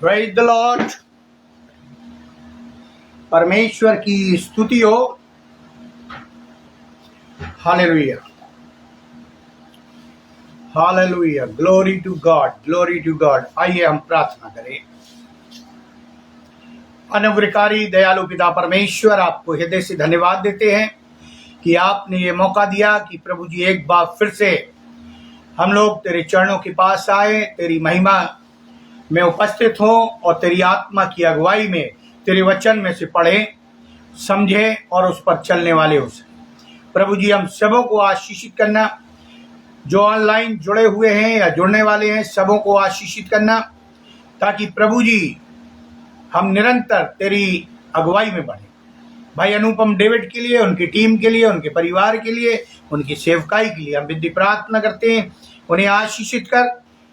Praise the Lord. परमेश्वर की स्तुति हो। Hallelujah, hallelujah, glory to God, glory to God. आइए हम प्रार्थना करें। अनुग्रहकारी दयालु पिता परमेश्वर, आपको हृदय से धन्यवाद देते हैं कि आपने ये मौका दिया कि प्रभु जी एक बार फिर से हम लोग तेरे चरणों के पास आए, तेरी महिमा में उपस्थित हो और तेरी आत्मा की अगुवाई में तेरे वचन में से पढ़े, समझे और उस पर चलने वाले हो सके। प्रभु जी, हम सबों को आशीषित करना, जो ऑनलाइन जुड़े हुए हैं या जुड़ने वाले हैं, सबों को आशीषित करना, ताकि प्रभु जी हम निरंतर तेरी अगुवाई में बढ़े। भाई अनुपम डेविड के लिए, उनकी टीम के लिए, उनके परिवार के लिए, उनकी सेवकाई के लिए हम विधि प्रार्थना करते हैं। उन्हें आशीषित कर,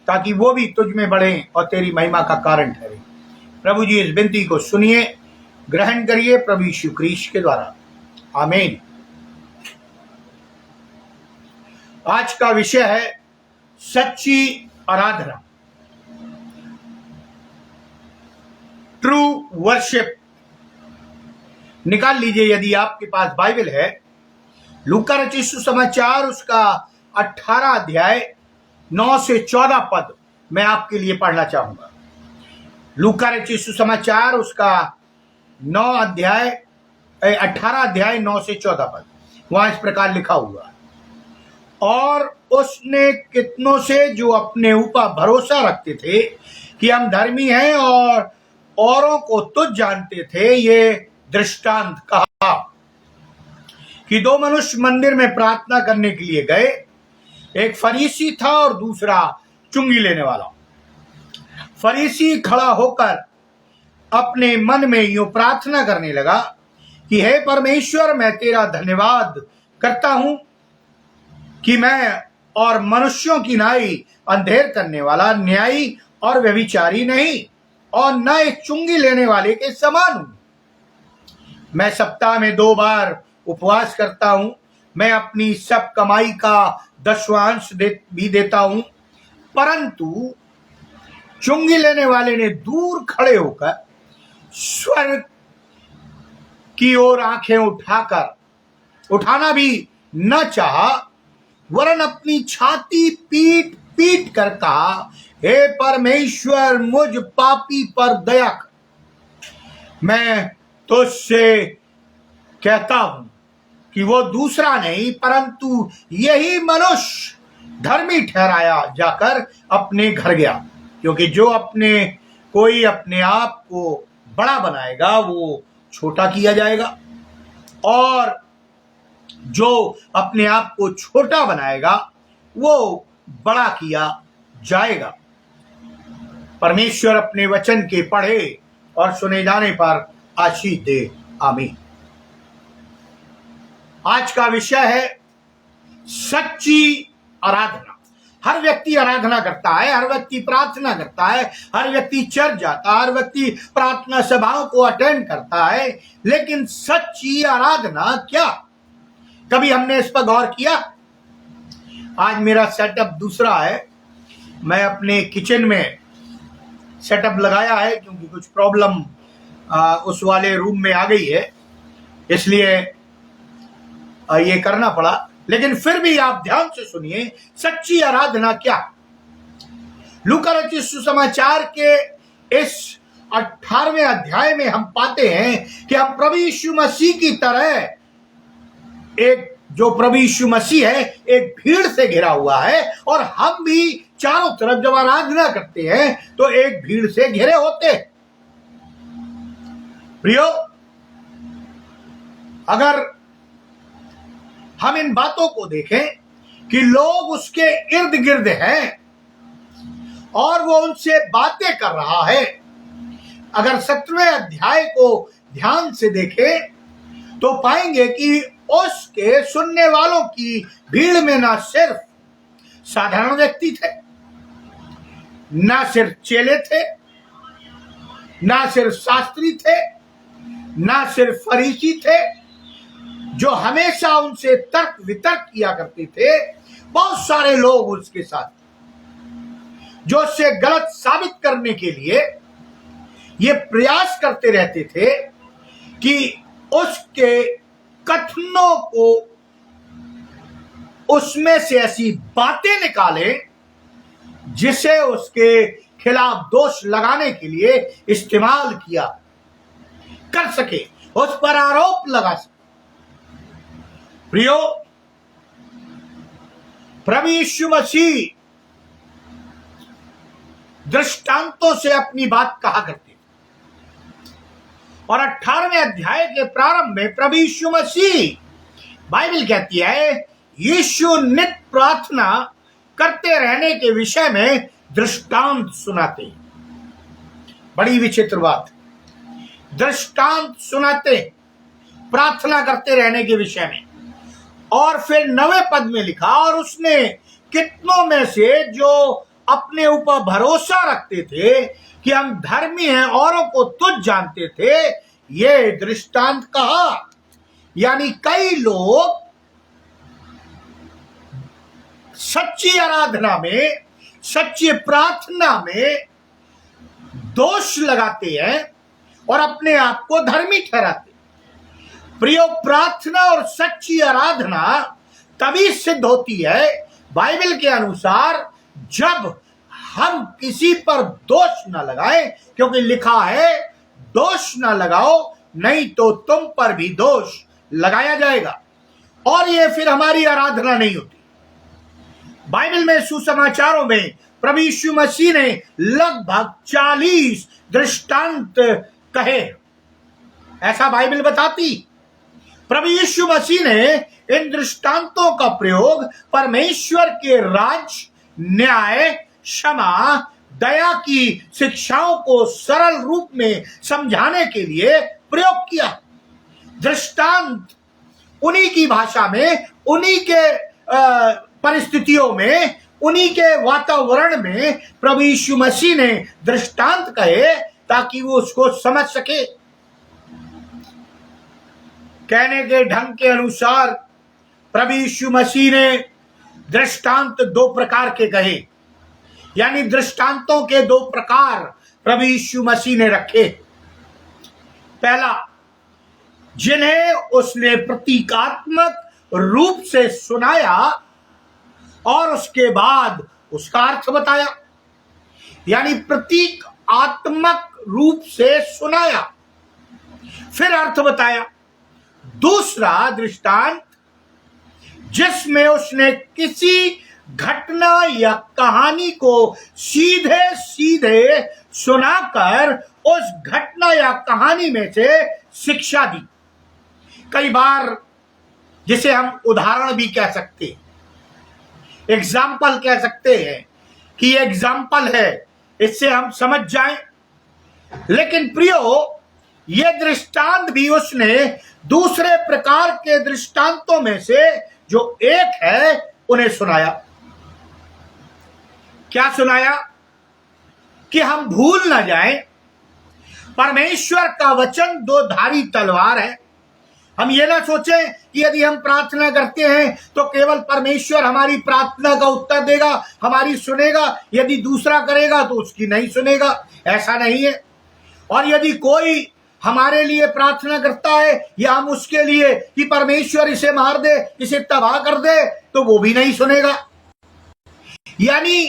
ताकि वो भी तुझ में बढ़े और तेरी महिमा का कारण ठहरे। प्रभु जी, इस विनती को सुनिए, ग्रहण करिए प्रभु यीशु क्रीस्त के द्वारा, आमीन। आज का विषय है सच्ची आराधना, ट्रू वर्शिप। निकाल लीजिए यदि आपके पास बाइबल है, लूका रचित सुसमाचार उसका 18 अध्याय 9 से 14 पद मैं आपके लिए पढ़ना चाहूंगा। लूका रचित सुसमाचार उसका 18 अध्याय 9 से 14 पद। वहां इस प्रकार लिखा हुआ है, और उसने कितनों से जो अपने ऊपर भरोसा रखते थे कि हम धर्मी हैं और औरों को तुच्छ जानते थे, ये दृष्टांत कहा कि दो मनुष्य मंदिर में प्रार्थना करने के लिए गए। एक फरीसी था और दूसरा चुंगी लेने वाला। फरीसी खड़ा होकर अपने मन में यूं प्रार्थना करने लगा कि हे परमेश्वर, मैं तेरा धन्यवाद करता हूं कि मैं और मनुष्यों की नाई अंधेर करने वाला, न्यायी और व्यभिचारी नहीं, और न एक चुंगी लेने वाले के समान हूं। मैं सप्ताह में 2 बार उपवास करता हूं। मैं अपनी सब कमाई का 10वां भी देता हूं। परंतु चुंगी लेने वाले ने दूर खड़े होकर स्वर्ग की ओर आंखें उठाना भी न चाहा, वरन अपनी छाती पीट पीट कर कहा, हे परमेश्वर, मुझ पापी पर दया कर। मैं तुझसे कहता हूं कि वो दूसरा नहीं, परंतु यही मनुष्य धर्मी ठहराया जाकर अपने घर गया। क्योंकि जो कोई अपने आप को बड़ा बनाएगा, वो छोटा किया जाएगा, और जो अपने आप को छोटा बनाएगा, वो बड़ा किया जाएगा। परमेश्वर अपने वचन के पढ़े और सुने जाने पर आशीष दे, आमीन। आज का विषय है सच्ची आराधना। हर व्यक्ति आराधना करता है, हर व्यक्ति प्रार्थना करता है, हर व्यक्ति चर्च जाता है, हर व्यक्ति प्रार्थना सभाओं को अटेंड करता है, लेकिन सच्ची आराधना क्या? कभी हमने इस पर गौर किया? आज मेरा सेटअप दूसरा है। मैं अपने किचन में सेटअप लगाया है, क्योंकि कुछ प्रॉब्लम उस वाले रूम में आ गई है, इसलिए ये करना पड़ा। लेकिन फिर भी आप ध्यान से सुनिए, सच्ची आराधना क्या? लूका रचित सुसमाचार के इस 18वें अध्याय में हम पाते हैं कि हम प्रभु यीशु मसीह की तरह, जो प्रभु यीशु मसीह है, एक भीड़ से घिरा हुआ है, और हम भी चारों तरफ जब आराधना करते हैं तो एक भीड़ से घिरे होते हैं। प्रियो, अगर हम इन बातों को देखें कि लोग उसके इर्द गिर्द हैं और वो उनसे बातें कर रहा है, अगर 17वें अध्याय को ध्यान से देखें तो पाएंगे कि उसके सुनने वालों की भीड़ में ना सिर्फ साधारण व्यक्ति थे, ना सिर्फ चेले थे, ना सिर्फ शास्त्री थे, ना सिर्फ फरीसी थे जो हमेशा उनसे तर्क वितर्क किया करते थे। बहुत सारे लोग उसके साथ जो उससे गलत साबित करने के लिए ये प्रयास करते रहते थे कि उसके कथनों को, उसमें से ऐसी बातें निकालें जिसे उसके खिलाफ दोष लगाने के लिए इस्तेमाल किया कर सके, उस पर आरोप लगा सके। प्रियो, प्रभु यीशु मसीह दृष्टांतों से अपनी बात कहा करते थे और 18वें अध्याय के प्रारंभ में प्रभु यीशु मसीह, बाइबल कहती है, यीशु नित्य प्रार्थना करते रहने के विषय में दृष्टांत सुनाते हैं। बड़ी विचित्र बात, दृष्टांत सुनाते प्रार्थना करते रहने के विषय में। और फिर 9वें पद में लिखा, और उसने कितनों में से जो अपने ऊपर भरोसा रखते थे कि हम धर्मी हैं, औरों को तुच्छ जानते थे, ये दृष्टांत कहा। यानी कई लोग सच्ची आराधना में, सच्ची प्रार्थना में दोष लगाते हैं और अपने आप को धर्मी ठहराते। प्रियो, प्रार्थना और सच्ची आराधना तभी सिद्ध होती है बाइबल के अनुसार जब हम किसी पर दोष न लगाएं, क्योंकि लिखा है दोष न लगाओ नहीं तो तुम पर भी दोष लगाया जाएगा। और ये फिर हमारी आराधना नहीं होती। बाइबल में सुसमाचारों में प्रभु यीशु मसीह ने लगभग 40 दृष्टांत कहे, ऐसा बाइबल बताती। प्रभु यीशु मसीह ने इन दृष्टांतों का प्रयोग परमेश्वर के राज, न्याय, क्षमा, दया की शिक्षाओं को सरल रूप में समझाने के लिए प्रयोग किया। दृष्टांत उन्हीं की भाषा में, उन्हीं के परिस्थितियों में, उन्हीं के वातावरण में प्रभु यीशु मसीह ने दृष्टांत कहे ताकि वो उसको समझ सके। कहने के ढंग के अनुसार प्रभु यीशु मसीह ने दृष्टांत 2 प्रकार के कहे, यानी दृष्टांतों के 2 प्रकार प्रभु यीशु मसीह ने रखे। पहला, जिन्हें उसने प्रतीकात्मक रूप से सुनाया और उसके बाद उसका अर्थ बताया, यानी प्रतीकात्मक रूप से सुनाया फिर अर्थ बताया। दूसरा दृष्टांत, जिसमें उसने किसी घटना या कहानी को सीधे सीधे सुनाकर उस घटना या कहानी में से शिक्षा दी। कई बार जिसे हम उदाहरण भी कह सकते हैं, एग्जाम्पल कह सकते हैं कि एग्जाम्पल है, इससे हम समझ जाएं। लेकिन प्रियो, ये दृष्टांत भी उसने दूसरे प्रकार के दृष्टांतों में से जो एक है उन्हें सुनाया। क्या सुनाया? कि हम भूल ना जाएं, परमेश्वर का वचन 2 धारी तलवार है। हम ये ना सोचें कि यदि हम प्रार्थना करते हैं तो केवल परमेश्वर हमारी प्रार्थना का उत्तर देगा, हमारी सुनेगा, यदि दूसरा करेगा तो उसकी नहीं सुनेगा। ऐसा नहीं है। और यदि कोई हमारे लिए प्रार्थना करता है या हम उसके लिए कि परमेश्वर इसे मार दे, इसे तबाह कर दे, तो वो भी नहीं सुनेगा। यानी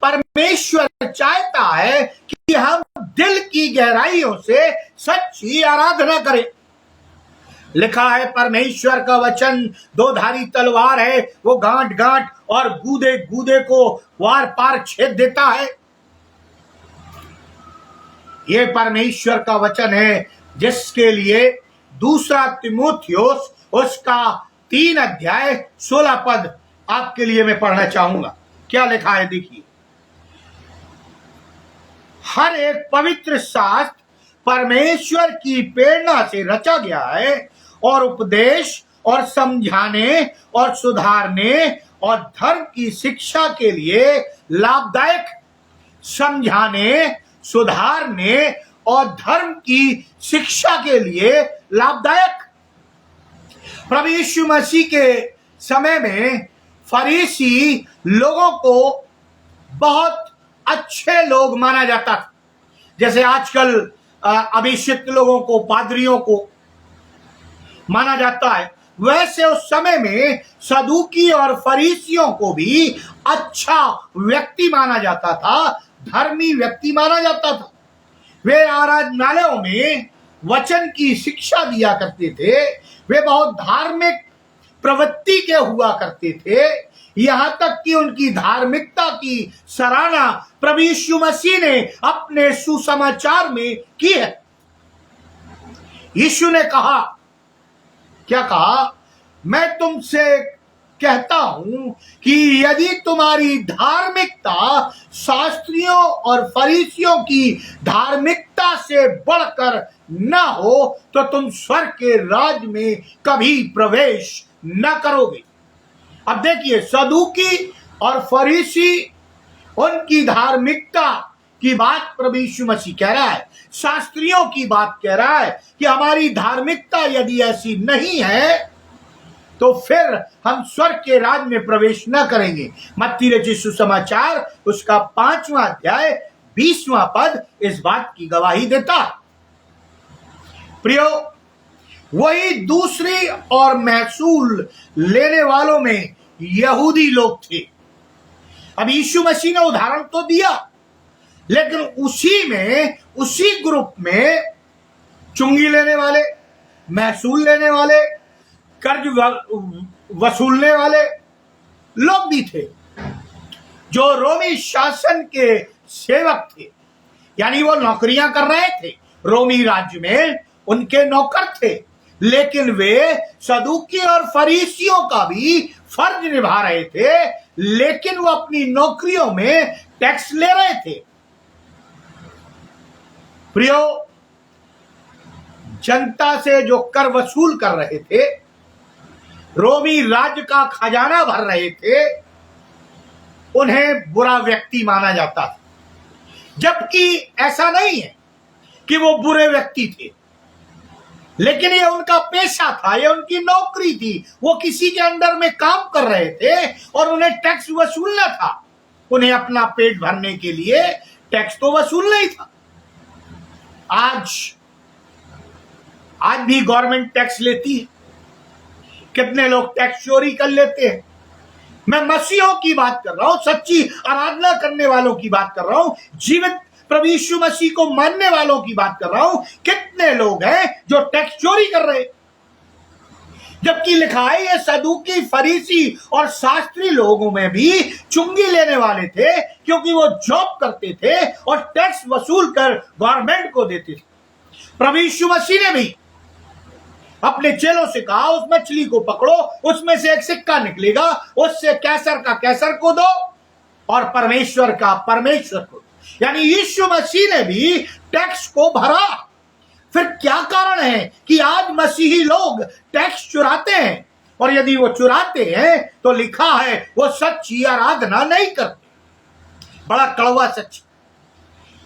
परमेश्वर चाहता है कि हम दिल की गहराइयों से सच्ची आराधना करें। लिखा है परमेश्वर का वचन 2 धारी तलवार है, वो गांठ गांठ और गूदे गूदे को वार पार छेद देता है। ये परमेश्वर का वचन है जिसके लिए 2 तीमुथियुस उसका 3 अध्याय 16 पद आपके लिए मैं पढ़ना चाहूंगा। क्या लिखा है देखिए, हर एक पवित्र शास्त्र परमेश्वर की प्रेरणा से रचा गया है और उपदेश और समझाने और सुधारने और धर्म की शिक्षा के लिए लाभदायक, समझाने, सुधारने और धर्म की शिक्षा के लिए लाभदायक। प्रभु यीशु मसीह के समय में फरीसी लोगों को बहुत अच्छे लोग माना जाता था। जैसे आजकल अभिषिक्त लोगों को, पादरियों को माना जाता है, वैसे उस समय में सदूकी और फरीसियों को भी अच्छा व्यक्ति माना जाता था, धर्मी व्यक्ति माना जाता था। वे आराधनालयों में वचन की शिक्षा दिया करते थे, वे बहुत धार्मिक प्रवृत्ति के हुआ करते थे, यहां तक कि उनकी धार्मिकता की सराहना प्रभु यीशु मसीह ने अपने सुसमाचार में की है। यीशु ने कहा, क्या कहा? मैं तुमसे कहता हूं कि यदि तुम्हारी धार्मिकता शास्त्रियों और फरीसियों की धार्मिकता से बढ़कर न हो तो तुम स्वर्ग के राज्य में कभी प्रवेश न करोगे। अब देखिए, सदूकी और फरीसी, उनकी धार्मिकता की बात प्रभु यीशु मसीह कह रहा है, शास्त्रियों की बात कह रहा है कि हमारी धार्मिकता यदि ऐसी नहीं है तो फिर हम स्वर्ग के राज्य में प्रवेश न करेंगे। मत्ती रचित सुसमाचार उसका 5वां अध्याय 20वां पद इस बात की गवाही देता है। प्रियो, वही दूसरी और महसूल लेने वालों में यहूदी लोग थे। अब यीशु मसीह ने उदाहरण तो दिया, लेकिन उसी ग्रुप में चुंगी लेने वाले, महसूल लेने वाले, कर्ज वसूलने वाले लोग भी थे, जो रोमी शासन के सेवक थे, यानी वो नौकरियां कर रहे थे, रोमी राज्य में उनके नौकर थे, लेकिन वे सदूकी और फरीसियों का भी फर्ज निभा रहे थे, लेकिन वो अपनी नौकरियों में टैक्स ले रहे थे। प्रियो, जनता से जो कर वसूल कर रहे थे, रोमी राज्य का खजाना भर रहे थे, उन्हें बुरा व्यक्ति माना जाता था, जबकि ऐसा नहीं है कि वो बुरे व्यक्ति थे, लेकिन ये उनका पेशा था, ये उनकी नौकरी थी, वो किसी के अंडर में काम कर रहे थे और उन्हें टैक्स वसूलना था। उन्हें अपना पेट भरने के लिए टैक्स तो वसूलना ही था। आज भी गवर्नमेंट टैक्स लेती है, कितने लोग टैक्स चोरी कर लेते हैं। मैं मसीहों की बात कर रहा हूं, सच्ची आराधना करने वालों की बात कर रहा हूं, जीवित प्रभु यीशु मसीह को मानने वालों की बात कर रहा हूं। कितने लोग हैं जो टैक्स चोरी कर रहे हैं, जबकि लिखा है ये सदूकी, फरीसी और शास्त्री लोगों में भी चुंगी लेने वाले थे, क्योंकि वो जॉब करते थे और टैक्स वसूल कर गवर्नमेंट को देते थे। प्रभु यीशु मसीह ने भी अपने चेलों से कहा, उस मछली को पकड़ो, उसमें से एक सिक्का निकलेगा, उससे कैसर का कैसर को दो और परमेश्वर का परमेश्वर को। यानी यीशु मसीह ने भी टैक्स को भरा। फिर क्या कारण है कि आज मसीही लोग टैक्स चुराते हैं? और यदि वो चुराते हैं तो लिखा है वो सच्ची आराधना नहीं करते। बड़ा कड़वा सच।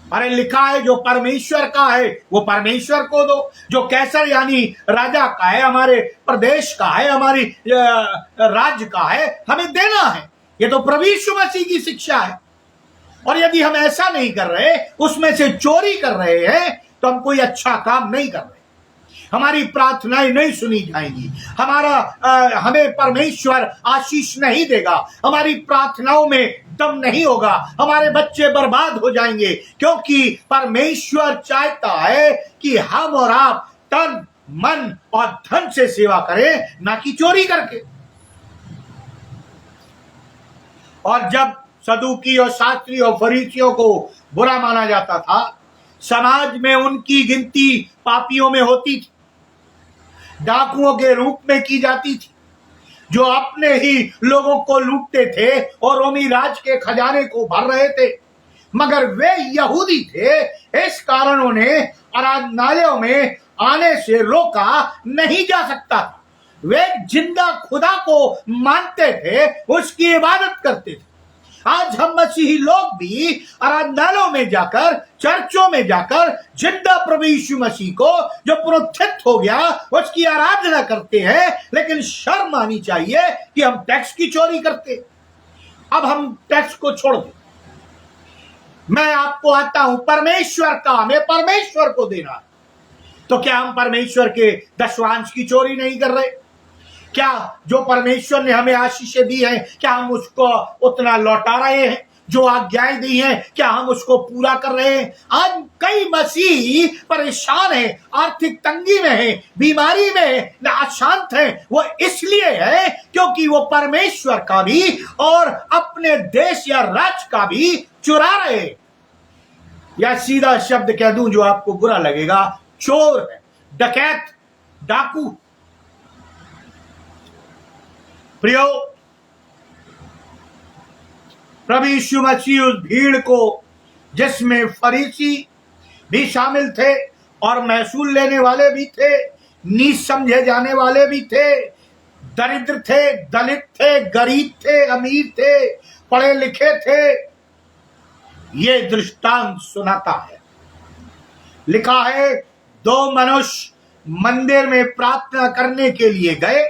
अरे लिखा है जो परमेश्वर का है वो परमेश्वर को दो, जो कैसर यानी राजा का है, हमारे प्रदेश का है, हमारी राज्य का है, हमें देना है। ये तो प्रभु यीशु मसीह की शिक्षा है। और यदि हम ऐसा नहीं कर रहे, उसमें से चोरी कर रहे हैं, तो हम कोई अच्छा काम नहीं कर रहे। हमारी प्रार्थनाएं नहीं सुनी जाएंगी, हमें परमेश्वर आशीष नहीं देगा, हमारी प्रार्थनाओं में दम नहीं होगा, हमारे बच्चे बर्बाद हो जाएंगे, क्योंकि परमेश्वर चाहता है कि हम और आप तन, मन और धन से सेवा करें, ना कि चोरी करके। और जब सदूकी और शास्त्री और फरीसियों को बुरा माना जाता था, समाज में उनकी गिनती पापियों में होती थी, डाकुओं के रूप में की जाती थी, जो अपने ही लोगों को लूटते थे और रोमी राज के खजाने को भर रहे थे। मगर वे यहूदी थे, इस कारण उन्हें आराधनालयों में आने से रोका नहीं जा सकता था। वे जिंदा खुदा को मानते थे, उसकी इबादत करते थे। आज हम मसीही लोग भी आराधनालयों में जाकर, चर्चों में जाकर जिंदा प्रभु यीशु मसीह को जो पुनरुत्थित हो गया उसकी आराधना करते हैं, लेकिन शर्म आनी चाहिए कि हम टैक्स की चोरी करते। अब हम टैक्स को छोड़ दें। मैं आपको आता हूं, परमेश्वर काम है परमेश्वर को देना। तो क्या हम परमेश्वर के दशवांश की चोरी नहीं कर रहे? क्या जो परमेश्वर ने हमें आशीषें दी हैं, क्या हम उसको उतना लौटा रहे हैं? जो आज्ञाएं दी हैं, क्या हम उसको पूरा कर रहे हैं? आज कई मसीही परेशान हैं, आर्थिक तंगी में हैं, बीमारी में हैं, अशांत हैं। वो इसलिए है क्योंकि वो परमेश्वर का भी और अपने देश या राज्य का भी चुरा रहे हैं। या सीधा शब्द कह दूं जो आपको बुरा लगेगा, चोर है, डकैत, डाकू। प्रियो, प्रभु यीशु मसीह उस भीड़ को, जिसमें फरीसी भी शामिल थे और महसूल लेने वाले भी थे, नीच समझे जाने वाले भी थे, दरिद्र थे, दलित थे, गरीब थे, अमीर थे, पढ़े लिखे थे, ये दृष्टांत सुनाता है। लिखा है, दो मनुष्य मंदिर में प्रार्थना करने के लिए गए।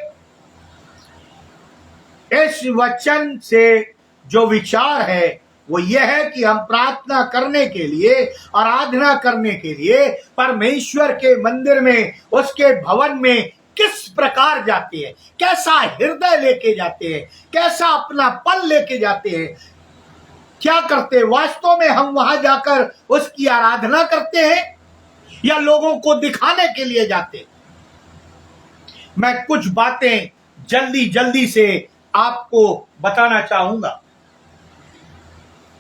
इस वचन से जो विचार है वो यह है कि हम प्रार्थना करने के लिए, आराधना करने के लिए परमेश्वर के मंदिर में, उसके भवन में किस प्रकार जाते हैं, कैसा हृदय लेके जाते हैं, कैसा अपना पल लेके जाते हैं, क्या करते हैं। वास्तव में हम वहां जाकर उसकी आराधना करते हैं या लोगों को दिखाने के लिए जाते हैं? मैं कुछ बातें जल्दी जल्दी से आपको बताना चाहूंगा।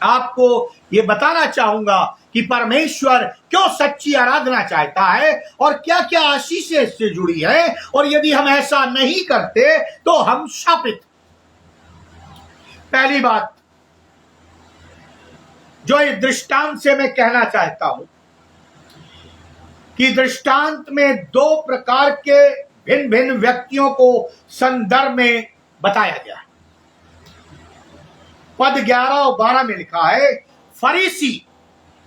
आपको ये बताना चाहूंगा कि परमेश्वर क्यों सच्ची आराधना चाहता है और क्या क्या आशीषें इससे जुड़ी है, और यदि हम ऐसा नहीं करते तो हम शापित। पहली बात जो इस दृष्टांत से मैं कहना चाहता हूं कि दृष्टांत में दो प्रकार के भिन्न भिन्न व्यक्तियों को संदर्भ में बताया गया है। पद 11 और 12 में लिखा है, फरीसी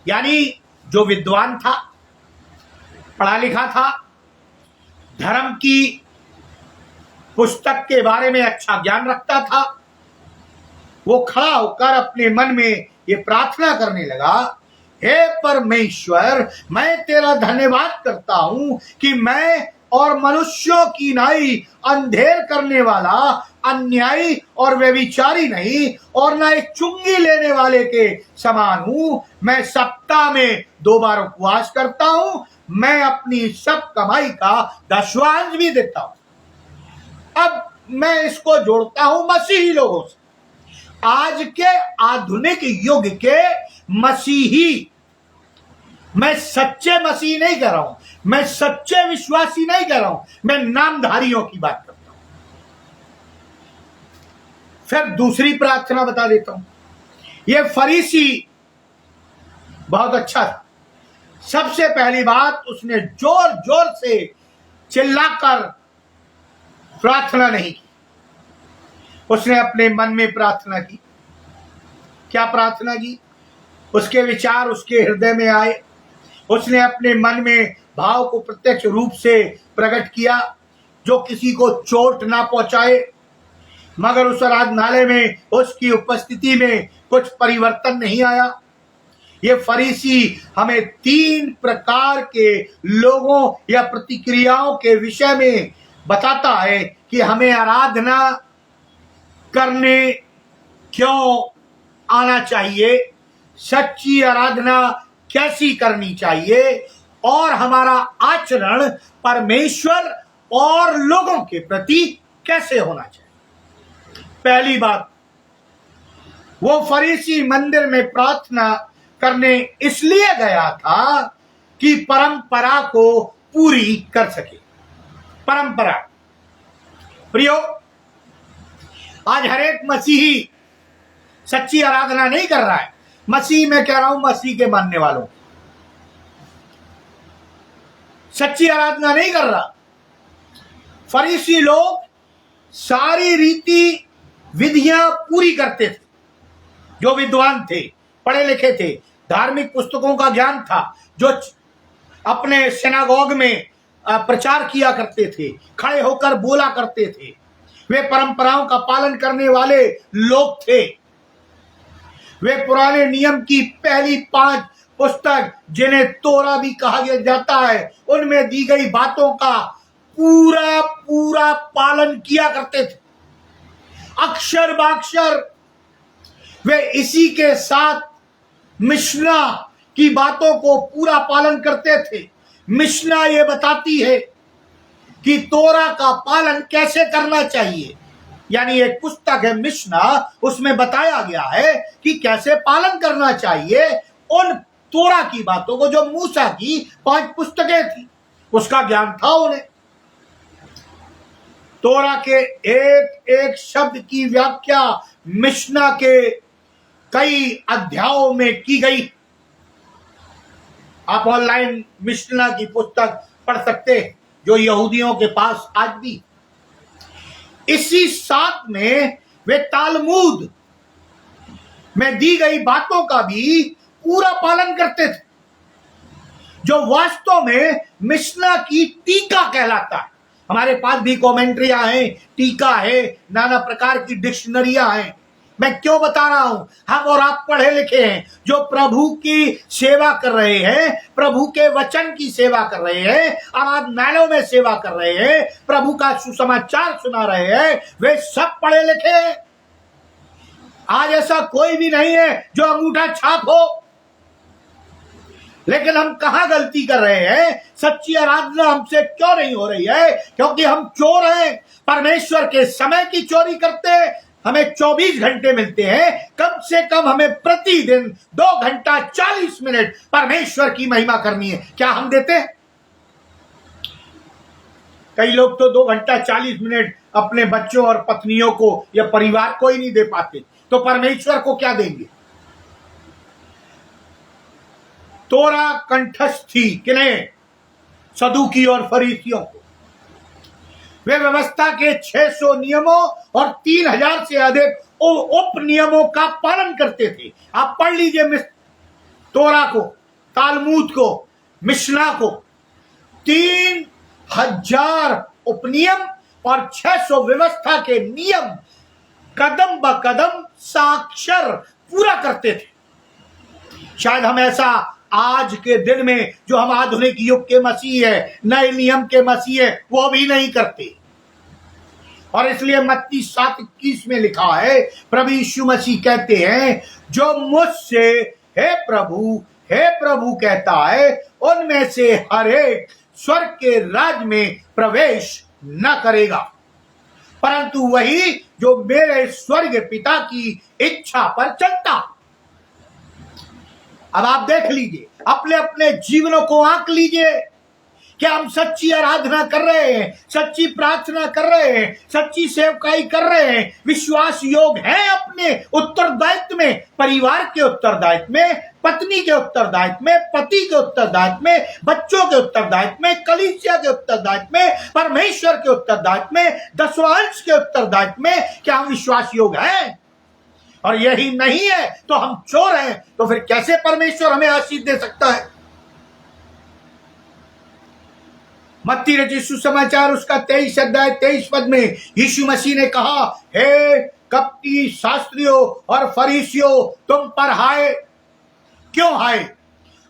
यानी जो विद्वान था, पढ़ा लिखा था, धर्म की पुस्तक के बारे में अच्छा ज्ञान रखता था, वो खड़ा होकर अपने मन में ये प्रार्थना करने लगा, हे परमेश्वर, मैं तेरा धन्यवाद करता हूं कि मैं और मनुष्यों की नाई अंधेर करने वाला, अन्यायी और व्यभिचारी नहीं, और न एक चुंगी लेने वाले के समान हूं। मैं सप्ताह में 2 बार उपवास करता हूं, मैं अपनी सब कमाई का दशवांश भी देता हूं। अब मैं इसको जोड़ता हूं मसीही लोगों से, आज के आधुनिक युग के मसीही। मैं सच्चे मसीह नहीं कह रहा हूं, मैं सच्चे विश्वासी नहीं कह रहा हूं, मैं नामधारियों की बात करता हूं। फिर दूसरी प्रार्थना बता देता हूं। ये फरीसी बहुत अच्छा था। सबसे पहली बात, उसने जोर जोर से चिल्लाकर प्रार्थना नहीं की, उसने अपने मन में प्रार्थना की। क्या प्रार्थना की? उसके विचार उसके हृदय में आए, उसने अपने मन में भाव को प्रत्यक्ष रूप से प्रकट किया, जो किसी को चोट ना पहुंचाए। मगर उस आराधनालय में उसकी उपस्थिति में कुछ परिवर्तन नहीं आया। ये फरीसी हमें 3 प्रकार के लोगों या प्रतिक्रियाओं के विषय में बताता है कि हमें आराधना करने क्यों आना चाहिए, सच्ची आराधना कैसी करनी चाहिए, और हमारा आचरण परमेश्वर और लोगों के प्रति कैसे होना चाहिए। पहली बात, वो फरीसी मंदिर में प्रार्थना करने इसलिए गया था कि परंपरा को पूरी कर सके। परंपरा, प्रियो, आज हर एक मसीही सच्ची आराधना नहीं कर रहा है। मसीह में कह रहा हूं, मसीह के मानने वालों, सच्ची आराधना नहीं कर रहा। फरीसी लोग सारी रीति विधियां पूरी करते थे, जो विद्वान थे, पढ़े लिखे थे, धार्मिक पुस्तकों का ज्ञान था, जो अपने सिनागोग में प्रचार किया करते थे, खड़े होकर बोला करते थे, वे परंपराओं का पालन करने वाले लोग थे। वे पुराने नियम की पहली 5 पुस्तक जिन्हें तोरा भी कहा जाता है, उनमें दी गई बातों का पूरा पूरा पालन किया करते थे, अक्षर बाक्षर। वे इसी के साथ मिशना की बातों को पूरा पालन करते थे। मिशना ये बताती है कि तोरा का पालन कैसे करना चाहिए, यानी एक पुस्तक है मिशना, उसमें बताया गया है कि कैसे पालन करना चाहिए उन तोरा की बातों को, जो मूसा की 5 पुस्तकें थी, उसका ज्ञान था उन्हें। तोरा के एक एक शब्द की व्याख्या मिशना के कई अध्यायों में की गई। आप ऑनलाइन मिशना की पुस्तक पढ़ सकते हैं, जो यहूदियों के पास आज भी। इसी साथ में वे तालमूद में दी गई बातों का भी पूरा पालन करते थे, जो वास्तव में मिशना की टीका कहलाता है। हमारे पास भी कमेंट्रियां हैं, टीका है, नाना प्रकार की डिक्शनरियां हैं। मैं क्यों बता रहा हूं? हम और आप पढ़े लिखे हैं, जो प्रभु की सेवा कर रहे हैं, प्रभु के वचन की सेवा कर रहे हैं, आराधनालयों में सेवा कर रहे हैं, प्रभु का सुसमाचार सुना रहे हैं, वे सब पढ़े लिखे हैं। आज ऐसा कोई भी नहीं है जो अंगूठा छाप हो। लेकिन हम कहां गलती कर रहे हैं? सच्ची आराधना हमसे क्यों नहीं हो रही है? क्योंकि हम चोर हैं, परमेश्वर के समय की चोरी करते हैं। हमें 24 घंटे मिलते हैं, कम से कम हमें प्रतिदिन 2 घंटा 40 मिनट परमेश्वर की महिमा करनी है। क्या हम देते हैं? कई लोग तो 2 घंटा 40 मिनट अपने बच्चों और पत्नियों को या परिवार को ही नहीं दे पाते, तो परमेश्वर को क्या देंगे? तोरा कंठस्थ थी किन्हें? सदूकी और फरीसियों को। वे व्यवस्था के 600 नियमों और 3000 से अधिक उप नियमों का पालन करते थे। आप पढ़ लीजिए तोरा को, तालमूद को, मिशना को। 3000 उपनियम और 600 व्यवस्था के नियम कदम ब कदम साक्षर पूरा करते थे। शायद हम ऐसा आज के दिन में, जो हम आधुनिक युग के मसीह है, नए नियम के मसीह है, वो भी नहीं करते। और इसलिए मत्ती 7:21 में लिखा है, प्रभु यीशु मसीह कहते हैं, जो मुझसे हे प्रभु कहता है, उनमें से हर एक स्वर्ग के राज्य में प्रवेश न करेगा, परंतु वही जो मेरे स्वर्ग पिता की इच्छा पर चलता। अब आप देख लीजिए, अपने अपने जीवनों को आंक लीजिए। क्या हम सच्ची आराधना कर रहे हैं, सच्ची प्रार्थना कर रहे हैं, सच्ची सेवकाई कर रहे हैं, विश्वास योग हैं अपने उत्तरदायित्व में, परिवार के उत्तरदायित्व में, पत्नी के उत्तरदायित्व में, पति के उत्तरदायित्व में, बच्चों के उत्तरदायित्व में, कलीसिया के उत्तरदायित्व में, परमेश्वर के उत्तरदायित्व में, दसवांश के उत्तरदायित्व में? क्या हम विश्वास योग हैं? और यही नहीं है तो हम चोर हैं। तो फिर कैसे परमेश्वर हमें आशीष दे सकता है? मत्ती रचित सुसमाचार उसका 23 अध्याय 23 पद में यीशु मसीह ने कहा, हे कपटी शास्त्रियों और फरीसियों, तुम पर हाय। क्यों हाय?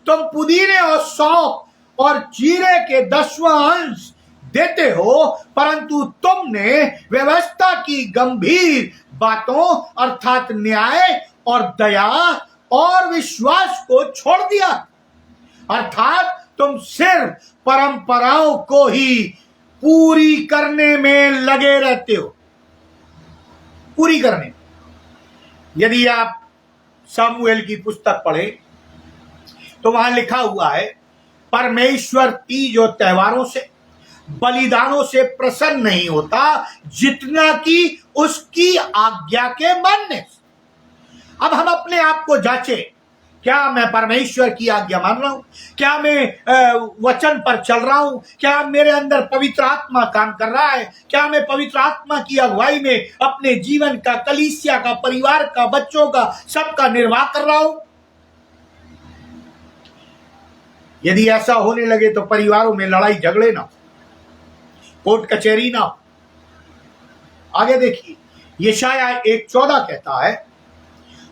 तुम पुदीने और सौंफ और जीरे के 10वां अंश देते हो, परंतु तुमने व्यवस्था की गंभीर बातों अर्थात न्याय और दया और विश्वास को छोड़ दिया। अर्थात तुम सिर्फ परंपराओं को ही पूरी करने में लगे रहते हो, पूरी करने में। यदि आप सामुएल की पुस्तक पढ़े तो वहां लिखा हुआ है, परमेश्वर तीज और त्योहारों से, बलिदानों से प्रसन्न नहीं होता, जितना कि उसकी आज्ञा के मानने से। अब हम अपने आप को जांचे, क्या मैं परमेश्वर की आज्ञा मान रहा हूं? क्या मैं वचन पर चल रहा हूं? क्या मेरे अंदर पवित्र आत्मा काम कर रहा है? क्या मैं पवित्र आत्मा की अगुवाई में अपने जीवन का, कलीसिया का, परिवार का, बच्चों का, सबका निर्वाह कर रहा हूं? यदि ऐसा होने लगे तो परिवारों में लड़ाई झगड़े ना, कोर्ट कचहरी ना। आगे देखिए, यशायाह 1:14 कहता है,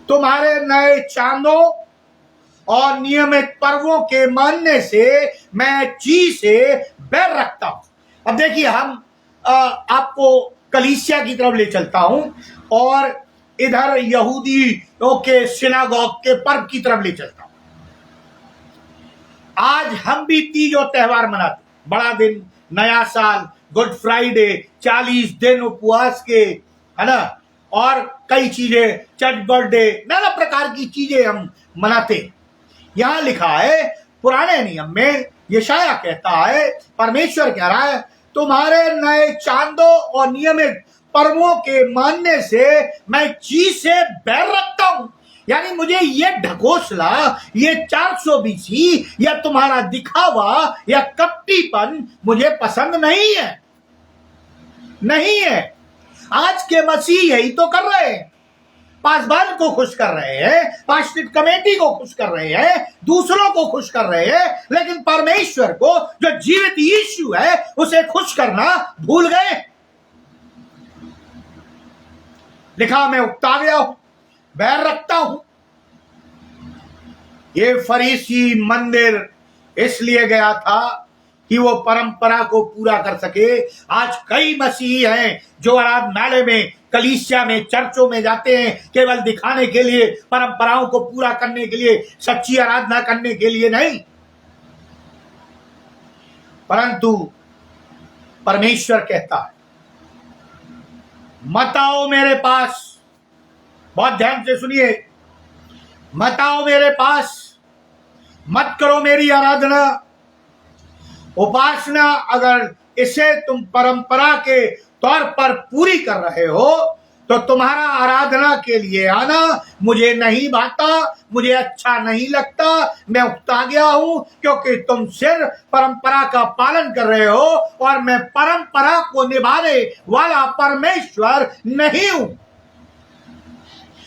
तुम्हारे नए चांदों और नियमित पर्वों के मानने से मैं जी से बैर रखता हूं। अब देखिए, हम आपको कलीसिया की तरफ ले चलता हूं और इधर यहूदियों के सिनागोग के पर्व की तरफ ले चलता हूं। आज हम भी तीज और त्योहार मनाते, बड़ा दिन, नया साल, गुड फ्राइडे, 40 दिन उपवास के, है ना, और कई चीजें, चर्च बर्थडे, नाना प्रकार की चीजें हम मनाते। यहां लिखा है पुराने नियम में, यशाया कहता है, परमेश्वर कह रहा है, तुम्हारे नए चांदों और नियमित पर्वों के मानने से मैं जी से बैर रखता हूं। यानी मुझे ये ढकोसला, ये 420 या तुम्हारा दिखावा या कपटीपन मुझे पसंद नहीं है, नहीं है। आज के मसीह यही तो कर रहे हैं, पासवान को खुश कर रहे हैं, पास्टिक कमेटी को खुश कर रहे हैं, दूसरों को खुश कर रहे हैं, लेकिन परमेश्वर को, जो जीवित यीशु है, उसे खुश करना भूल गए। लिखा, मैं उकता गया हूं, बैर रखता हूं। ये फरीसी मंदिर इसलिए गया था कि वो परंपरा को पूरा कर सके। आज कई मसीही हैं जो आराधनालय में, कलीसिया में, चर्चों में जाते हैं केवल दिखाने के लिए, परंपराओं को पूरा करने के लिए, सच्ची आराधना करने के लिए नहीं। परंतु परमेश्वर कहता है, मत आओ मेरे पास, बहुत ध्यान से सुनिए, मत आओ मेरे पास, मत करो मेरी आराधना, उपासना। अगर इसे तुम परंपरा के तौर पर पूरी कर रहे हो तो तुम्हारा आराधना के लिए आना मुझे नहीं भाता, मुझे अच्छा नहीं लगता, मैं उकता गया हूं, क्योंकि तुम सिर्फ परंपरा का पालन कर रहे हो और मैं परंपरा को निभाने वाला परमेश्वर नहीं हूं।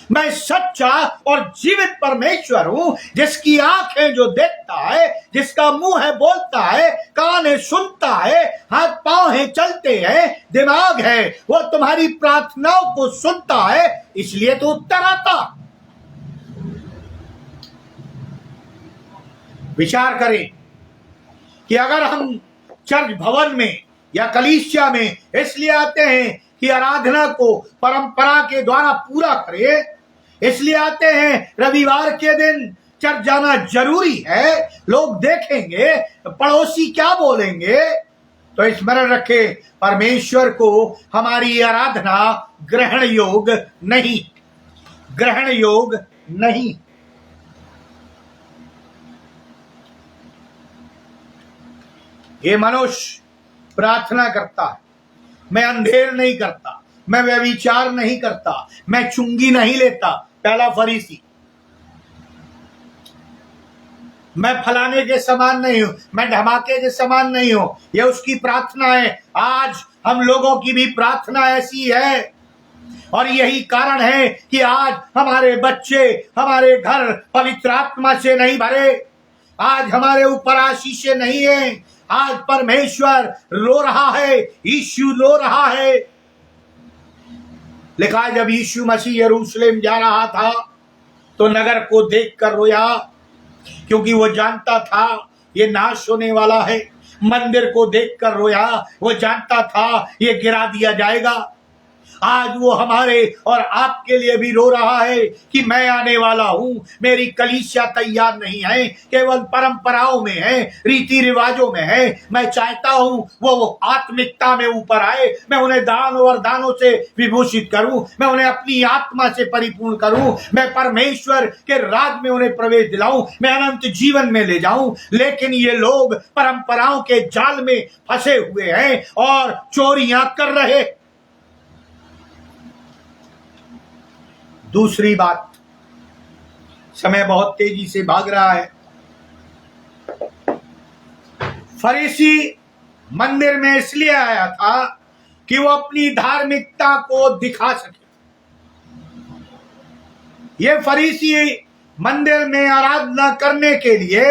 मैं सच्चा और जीवित परमेश्वर हूं, जिसकी आंखें जो देखता है, जिसका मुंह है बोलता है, कान है सुनता है, हाथ पांव है चलते हैं, दिमाग है वो तुम्हारी प्रार्थनाओं को सुनता है, इसलिए तो उत्तर आता। विचार करें कि अगर हम चर्च भवन में या कलीसिया में इसलिए आते हैं कि आराधना को परंपरा के द्वारा पूरा करें, इसलिए आते हैं रविवार के दिन चर्च जाना जरूरी है, लोग देखेंगे, पड़ोसी क्या बोलेंगे, तो स्मरण रखें, परमेश्वर को हमारी आराधना ग्रहण योग्य नहीं, ग्रहण योग्य नहीं। ये मनुष्य प्रार्थना करता है, मैं अंधेर नहीं करता, मैं व्यभिचार नहीं करता, मैं चुंगी नहीं लेता, पहला फरीसी, मैं फलाने के समान नहीं हूं, मैं धमाके के समान नहीं हूं, यह उसकी प्रार्थना है। आज हम लोगों की भी प्रार्थना ऐसी है, और यही कारण है कि आज हमारे बच्चे, हमारे घर पवित्र आत्मा से नहीं भरे, आज हमारे ऊपर आशीषें नहीं है। आज परमेश्वर रो रहा है, यीशु रो रहा है। लिखा है, जब यीशु मसीह यरूशलेम जा रहा था तो नगर को देखकर रोया, क्योंकि वो जानता था ये नाश होने वाला है। मंदिर को देखकर रोया, वो जानता था ये गिरा दिया जाएगा। आज वो हमारे और आपके लिए भी रो रहा है कि मैं आने वाला हूं, मेरी कलीसिया तैयार नहीं है, केवल परंपराओं में है, रीति रिवाजों में है। मैं चाहता हूं वो आत्मिकता में ऊपर आए, मैं उन्हें दान और दानों से विभूषित करूं, मैं उन्हें अपनी आत्मा से परिपूर्ण करूं, मैं परमेश्वर के राज में उन्हें प्रवेश दिलाऊं, मैं अनंत जीवन में ले जाऊं। लेकिन ये लोग परंपराओं के जाल में फंसे हुए हैं और चोरियां कर रहे। दूसरी बात, समय बहुत तेजी से भाग रहा है। फरीसी मंदिर में इसलिए आया था कि वो अपनी धार्मिकता को दिखा सके। ये फरीसी मंदिर में आराधना करने के लिए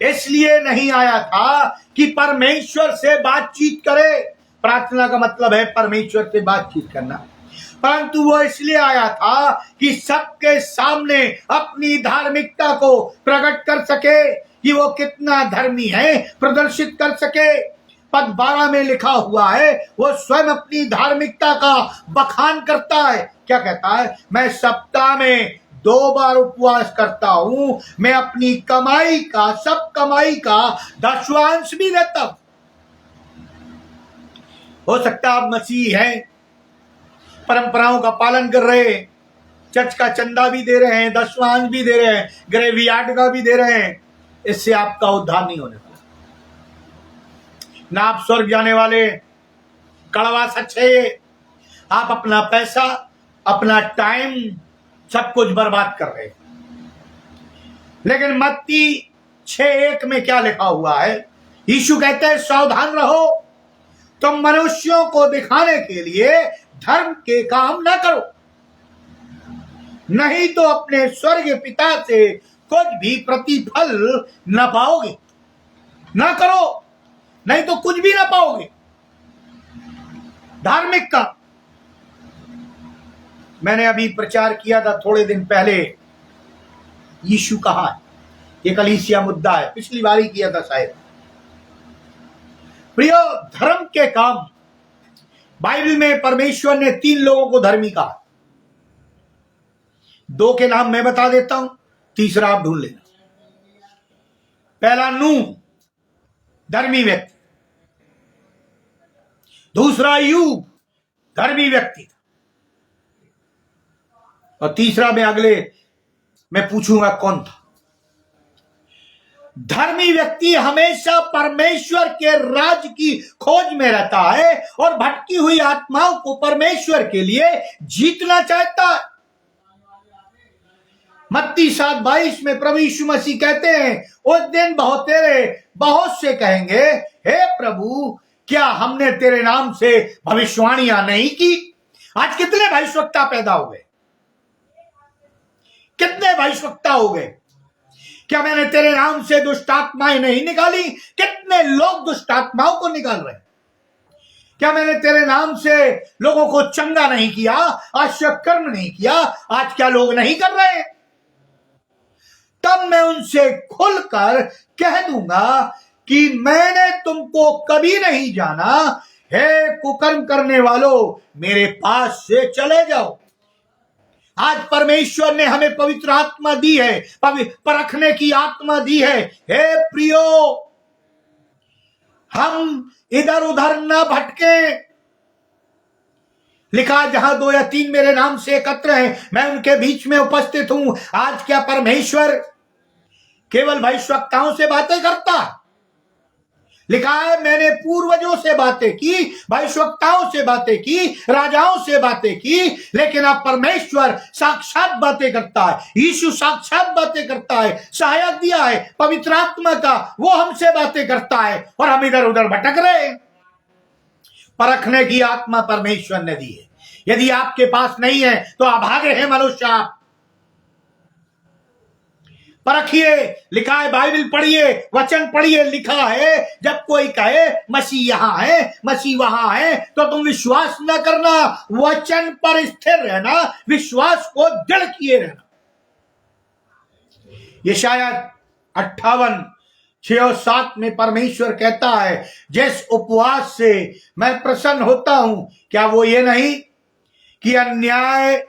इसलिए नहीं आया था कि परमेश्वर से बातचीत करे। प्रार्थना का मतलब है परमेश्वर से बातचीत करना। परंतु वो इसलिए आया था कि सबके सामने अपनी धार्मिकता को प्रकट कर सके कि वो कितना धर्मी है, प्रदर्शित कर सके। पद 12 में लिखा हुआ है, वो स्वयं अपनी धार्मिकता का बखान करता है। क्या कहता है? मैं सप्ताह में 2 बार उपवास करता हूं, मैं अपनी कमाई का, सब कमाई का 10वांश भी देता हूं। हो सकता है आप मसीह हैं, परंपराओं का पालन कर रहे हैं, चर्च का चंदा भी दे रहे हैं, 10वांश भी दे रहे हैं, ग्रेवियार्ड का भी दे रहे हैं, इससे आपका उद्धार नहीं होने वाला। ना आप स्वर्ग जाने वाले, कड़वा सच है ये। आप अपना पैसा, अपना टाइम, सब कुछ बर्बाद कर रहे हैं। लेकिन मत्ती 6:1 में क्या लिखा हुआ है? यीशु कहते हैं, सावधान रहो, तुम मनुष्यों को दिखाने के लिए धर्म के काम न करो, नहीं तो अपने स्वर्गीय पिता से कुछ भी प्रतिफल न पाओगे। ना करो, नहीं तो कुछ भी ना पाओगे। धार्मिक काम मैंने अभी प्रचार किया था थोड़े दिन पहले, यीशु कहाँ है, ये कलीसिया मुद्दा है, पिछली बार ही किया था शायद। प्रियो, धर्म के काम, बाइबल में परमेश्वर ने 3 लोगों को धर्मी कहा। 2 के नाम मैं बता देता हूं, तीसरा आप ढूंढ लेना। पहला नूह, धर्मी व्यक्ति। दूसरा अय्यूब, धर्मी व्यक्ति था। और तीसरा मैं पूछूंगा कौन था। धर्मी व्यक्ति हमेशा परमेश्वर के राज्य की खोज में रहता है और भटकी हुई आत्माओं को परमेश्वर के लिए जीतना चाहता है। मत्ती 7:22 में प्रभु यीशु मसीह कहते हैं, उस दिन बहुत से कहेंगे, हे प्रभु, क्या हमने तेरे नाम से भविष्यवाणियां नहीं की? आज कितने भविष्यवक्ता पैदा हो गए, कितने भविष्यवक्ता हो गए। क्या मैंने तेरे नाम से दुष्ट आत्माएं नहीं निकाली? कितने लोग दुष्ट आत्माओं को निकाल रहे हैं। क्या मैंने तेरे नाम से लोगों को चंगा नहीं किया, आश्चर्य कर्म नहीं किया? आज क्या लोग नहीं कर रहे हैं? तब मैं उनसे खुलकर कह दूंगा कि मैंने तुमको कभी नहीं जाना, हे कुकर्म करने वालों, मेरे पास से चले जाओ। आज परमेश्वर ने हमें पवित्र आत्मा दी है, परखने की आत्मा दी है। हे प्रियो, हम इधर उधर ना भटके। लिखा, जहां 2 या 3 मेरे नाम से एकत्र हैं, मैं उनके बीच में उपस्थित हूं। आज क्या परमेश्वर केवल भविष्यवक्ताओं से बातें करता? लिखा है, मैंने पूर्वजों से बातें की, भविष्यवक्ताओं से बातें की, राजाओं से बातें की, लेकिन अब परमेश्वर साक्षात बातें करता है। यीशु साक्षात बातें करता है, सहायक दिया है पवित्र आत्मा का, वो हमसे बातें करता है और हम इधर उधर भटक रहे हैं। परखने की आत्मा परमेश्वर ने दी है। यदि आपके पास नहीं है तो अभागे हैं मनुष्य। आप परखिए, लिखा है, बाइबल पढ़िए, वचन पढ़िए। लिखा है, जब कोई कहे मसीह यहां है, मसीह वहां है, तो तुम विश्वास न करना, वचन पर स्थिर रहना, विश्वास को दृढ़ किए रहना। यशायाह 58:6-7 में परमेश्वर कहता है, जिस उपवास से मैं प्रसन्न होता हूं, क्या वो ये नहीं कि अन्याय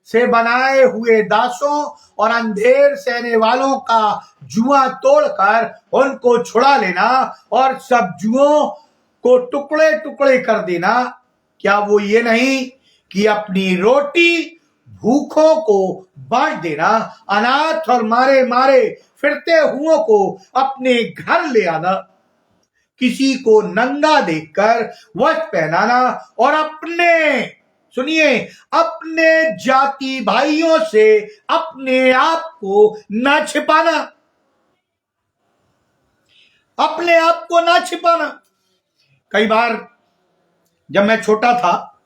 से बनाए हुए दासों और अंधेर सहने वालों का जुआ तोड़कर उनको छुड़ा लेना और सब जुओं को टुकड़े टुकड़े कर देना? क्या वो ये नहीं कि अपनी रोटी भूखों को बांट देना, अनाथ और मारे मारे फिरते हुओं को अपने घर ले आना, किसी को नंगा देखकर वस्त्र पहनाना और अपने जाति भाइयों से अपने आप को ना छिपाना, अपने आप को ना छिपाना। कई बार जब मैं छोटा था,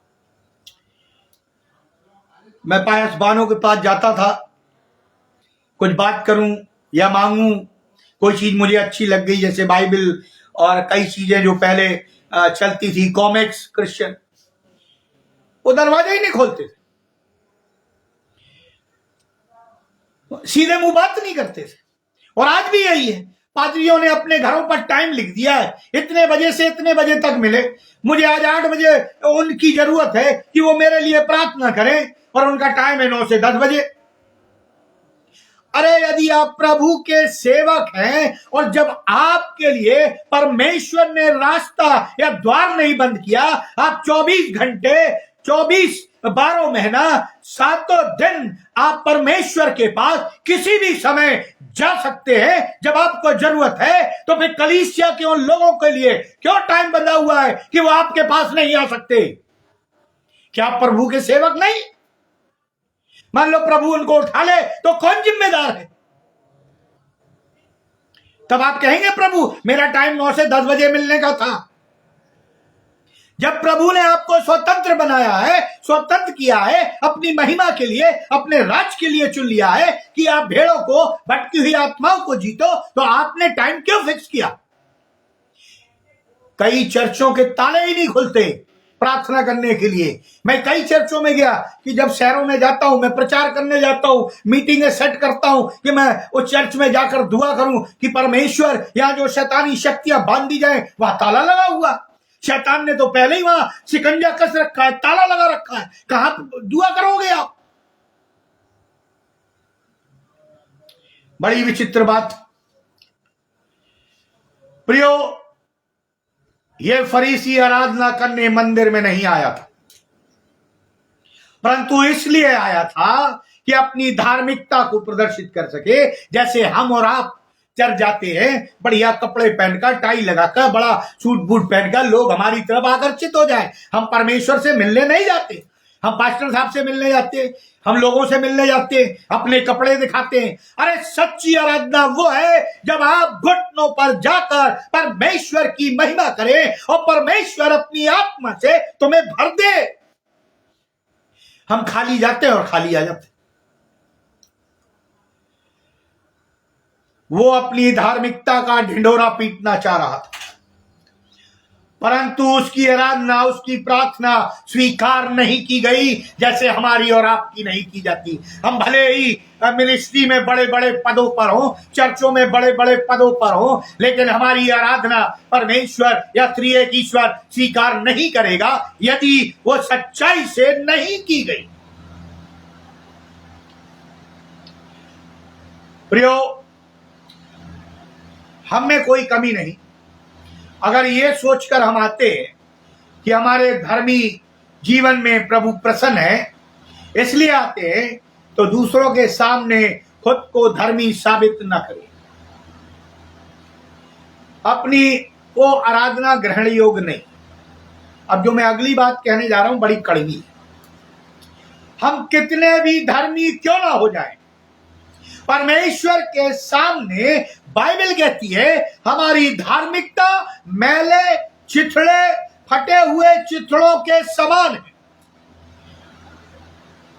मैं पायसबानों के पास जाता था, कुछ बात करूं या मांगूं, कोई चीज मुझे अच्छी लग गई, जैसे बाइबल और कई चीजें जो पहले चलती थी, कॉमिक्स, क्रिश्चियन, वो दरवाजा ही नहीं खोलते थे, सीधे मुंह बात नहीं करते थे। और आज भी यही है, पादरियों ने अपने घरों पर टाइम लिख दिया है, इतने बजे से इतने बजे तक मिले। मुझे आज 8 बजे उनकी जरूरत है कि वो मेरे लिए प्रार्थना करें, और उनका टाइम है 9 से 10 बजे। अरे यदि आप प्रभु के सेवक हैं और जब आपके लिए परमेश्वर ने रास्ता या द्वार नहीं बंद किया, आप 24 घंटे 12 महीना 7 दिन आप परमेश्वर के पास किसी भी समय जा सकते हैं जब आपको जरूरत है, तो फिर कलीसिया के उन लोगों के लिए क्यों टाइम बंधा हुआ है कि वो आपके पास नहीं आ सकते? क्या आप प्रभु के सेवक नहीं? मान लो प्रभु उनको उठा ले तो कौन जिम्मेदार है? तब आप कहेंगे प्रभु मेरा टाइम 9 से 10 बजे मिलने का था। जब प्रभु ने आपको स्वतंत्र बनाया है, स्वतंत्र किया है, अपनी महिमा के लिए, अपने राज के लिए चुन लिया है कि आप भेड़ों को, भटकी हुई आत्माओं को जीतो, तो आपने टाइम क्यों फिक्स किया? कई चर्चों के ताले ही नहीं खुलते प्रार्थना करने के लिए। मैं कई चर्चों में गया कि जब शहरों में जाता हूं, मैं प्रचार करने जाता हूं, मीटिंगें सेट करता हूं कि मैं उस चर्च में जाकर दुआ करूं कि परमेश्वर यहां जो शैतानी शक्तियां बांध दी जाए, वहां ताला लगा हुआ। शैतान ने तो पहले ही वहां शिकंजा कस रखा है, ताला लगा रखा है, कहां दुआ करोगे आप? बड़ी विचित्र बात प्रियो, ये फरीसी आराधना करने मंदिर में नहीं आया था, परंतु इसलिए आया था कि अपनी धार्मिकता को प्रदर्शित कर सके। जैसे हम और आप चर्च जाते हैं, बढ़िया कपड़े पहनकर, टाई लगाकर, बड़ा सूट बूट पहनकर, लोग हमारी तरफ आकर्षित हो जाए। हम परमेश्वर से मिलने नहीं जाते, हम पास्टर साहब से मिलने जाते हैं, हम लोगों से मिलने जाते हैं, अपने कपड़े दिखाते हैं। अरे सच्ची आराधना वो है जब आप घुटनों पर जाकर परमेश्वर की महिमा करें और परमेश्वर अपनी आत्मा से तुम्हें भर दे। हम खाली जाते हैं और खाली आ जाते हैं। वो अपनी धार्मिकता का ढिंढोरा पीटना चाह रहा था, परंतु उसकी आराधना, उसकी प्रार्थना स्वीकार नहीं की गई, जैसे हमारी और आपकी नहीं की जाती। हम भले ही मिनिस्ट्री में बड़े बड़े पदों पर हों, चर्चों में बड़े बड़े पदों पर हों, लेकिन हमारी आराधना परमेश्वर या त्रिएक ईश्वर स्वीकार नहीं करेगा यदि वो सच्चाई से नहीं की गई। प्रियो, हम में कोई कमी नहीं। अगर ये सोचकर हम आते कि हमारे धर्मी जीवन में प्रभु प्रसन्न है, इसलिए आते हैं, तो दूसरों के सामने खुद को धर्मी साबित न करें। अपनी को आराधना ग्रहण योग्य नहीं। अब जो मैं अगली बात कहने जा रहा हूं बड़ी कड़वी है। हम कितने भी धर्मी क्यों ना हो जाएं, परमेश्वर के सामने बाइबल कहती है हमारी धार्मिकता मैले चिथड़े फटे हुए चिथड़ों के समान है।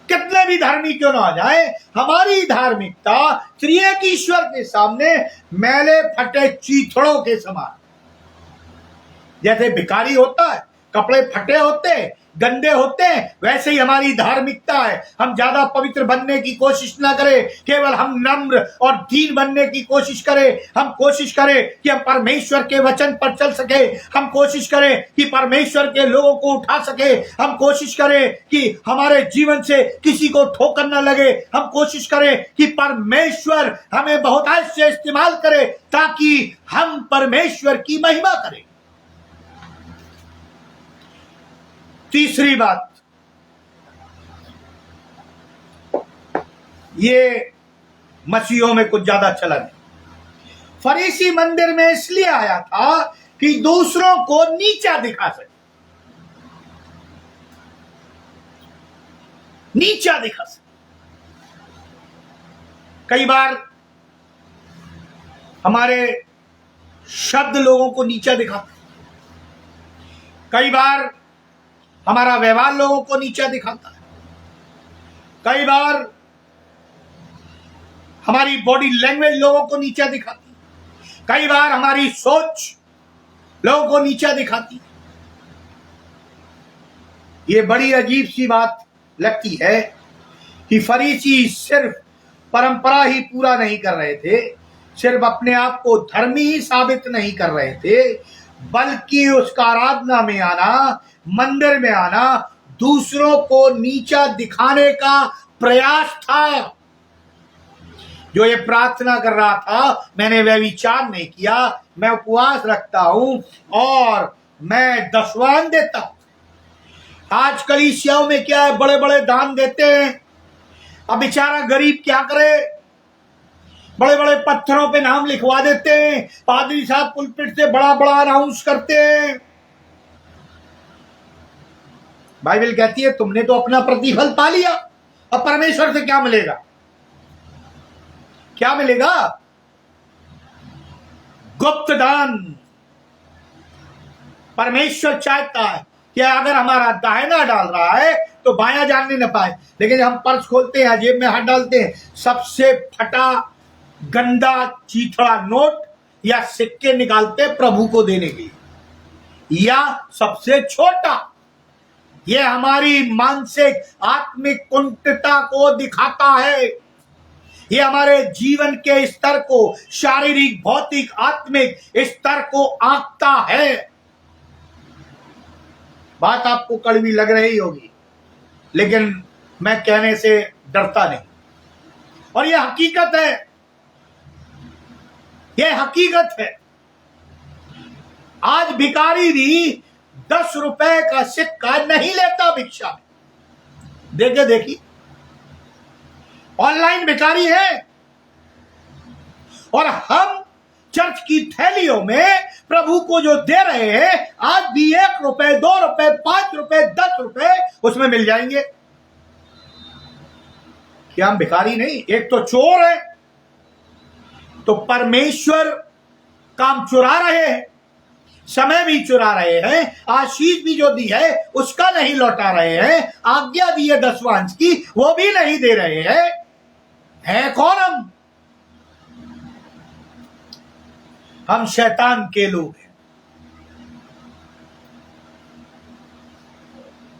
कितने भी धर्मी क्यों ना आ जाए, हमारी धार्मिकता त्रिएक ईश्वर के सामने मैले फटे चिथड़ों के समान। जैसे भिखारी होता है, कपड़े फटे होते हैं, गंदे होते हैं, वैसे ही हमारी धार्मिकता है। हम ज्यादा पवित्र बनने की कोशिश ना करें, केवल हम नम्र और दीन बनने की कोशिश करें। हम कोशिश करें कि हम परमेश्वर के वचन पर चल सके, हम कोशिश करें कि परमेश्वर के लोगों को उठा सके, हम कोशिश करें कि हमारे जीवन से किसी को ठोकर न लगे, हम कोशिश करें कि परमेश्वर हमें बहुतायत से इस्तेमाल करे ताकि हम परमेश्वर की महिमा करें। तीसरी बात, ये मसीहों में कुछ ज्यादा चलन है। फरीसी मंदिर में इसलिए आया था कि दूसरों को नीचा दिखा सके, नीचा दिखा सके। कई बार हमारे शब्द लोगों को नीचा दिखाते, कई बार हमारा व्यवहार लोगों को नीचा दिखाता है, कई बार हमारी बॉडी लैंग्वेज लोगों को नीचा दिखाती है, कई बार हमारी सोच लोगों को नीचा दिखाती है। ये बड़ी अजीब सी बात लगती है कि फरीसी सिर्फ परंपरा ही पूरा नहीं कर रहे थे, सिर्फ अपने आप को धर्मी ही साबित नहीं कर रहे थे, बल्कि उसका आराधना में आना, मंदिर में आना, दूसरों को नीचा दिखाने का प्रयास था। जो ये प्रार्थना कर रहा था, मैंने वह विचार नहीं किया, मैं उपवास रखता हूं और मैं दशवान देता हूं। आज कलीसियाओं में क्या है, बड़े बड़े दान देते हैं। अब बेचारा गरीब क्या करे, बड़े बड़े पत्थरों पे नाम लिखवा देते हैं, पादरी साहब पुलपिट से बड़ा बड़ा अनाउंस करते हैं। बाइबल कहती है तुमने तो अपना प्रतिफल पा लिया, अब परमेश्वर से क्या मिलेगा? क्या मिलेगा? गुप्त दान। परमेश्वर चाहता है कि अगर हमारा दाहिना डाल रहा है तो बायां जानने न पाए, लेकिन हम पर्स खोलते हैं, जेब में हाथ डालते हैं, सबसे फटा गंदा चीथड़ा नोट या सिक्के निकालते प्रभु को देने के लिए, या सबसे छोटा। यह हमारी मानसिक आत्मिक कुंठता को दिखाता है, ये हमारे जीवन के स्तर को, शारीरिक भौतिक आत्मिक स्तर को आंकता है। बात आपको कड़वी लग रही होगी, लेकिन मैं कहने से डरता नहीं, और यह हकीकत है, यह हकीकत है। आज भिखारी भी 10 रुपए का सिक्का नहीं लेता भिक्षा में। देखिए ऑनलाइन भिखारी है, और हम चर्च की थैलियों में प्रभु को जो दे रहे हैं, आज भी 1 रुपए, 2 रुपए, 5 रुपए, 10 रुपए उसमें मिल जाएंगे। क्या हम भिखारी नहीं? एक तो चोर है, तो परमेश्वर काम चुरा रहे हैं, समय भी चुरा रहे हैं, आशीष भी जो दी है उसका नहीं लौटा रहे हैं, आज्ञा दी है दशवांश की वो भी नहीं दे रहे हैं। है कौन हम शैतान के लोग हैं।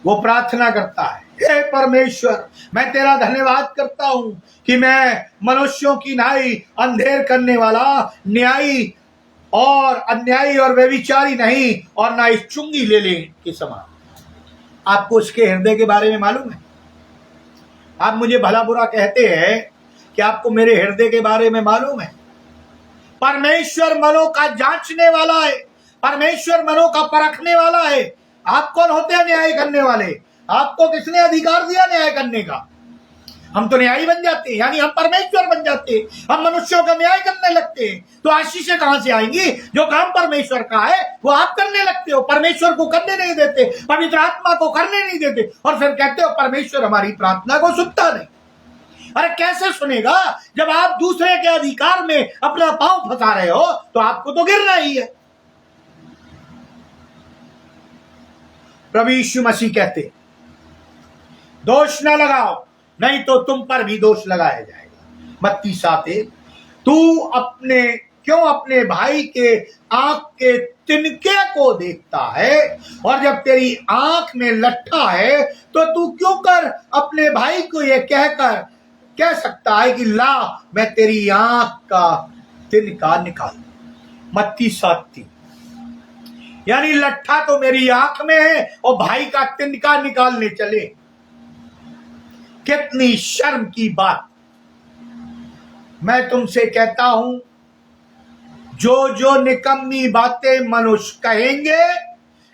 वो प्रार्थना करता है, हे परमेश्वर, मैं तेरा धन्यवाद करता हूं कि मैं मनुष्यों की नाई अंधेर करने वाला न्यायी और अन्यायी और व्यभिचारी नहीं, और ना इस चुंगी ले के समान। आपको उसके हृदय के बारे में मालूम है? आप मुझे भला बुरा कहते हैं कि आपको मेरे हृदय के बारे में मालूम है? परमेश्वर मनों का जांचने वाला है, परमेश्वर मनों का परखने वाला है। आप कौन होते हैं न्याय करने वाले? आपको किसने अधिकार दिया न्याय करने का? हम तो न्यायी बन जाते हैं, यानी हम परमेश्वर बन जाते हैं, हम मनुष्यों का न्याय करने लगते हैं। तो आशीषें कहां से आएंगी? जो काम परमेश्वर का है वो आप करने लगते हो, परमेश्वर को करने नहीं देते, पवित्र आत्मा को करने नहीं देते, और फिर कहते हो परमेश्वर हमारी प्रार्थना को सुनता नहीं। अरे कैसे सुनेगा जब आप दूसरे के अधिकार में अपना पांव फंसा रहे हो? तो आपको तो गिरना ही है। प्रभु यीशु मसीह कहते दोष न लगाओ, नहीं तो तुम पर भी दोष लगाया जाएगा। मत्ती 7:1। तू क्यों अपने भाई के आंख के तिनके को देखता है, और जब तेरी आंख में लट्ठा है तो तू क्यों कर अपने भाई को यह कह सकता है कि ला मैं तेरी आंख का तिनका निकाल। मत्ती 7:3। यानी लट्ठा तो मेरी आंख में है और भाई का तिनका निकालने चले। कितनी शर्म की बात। मैं तुमसे कहता हूं, जो जो निकम्मी बातें मनुष्य कहेंगे,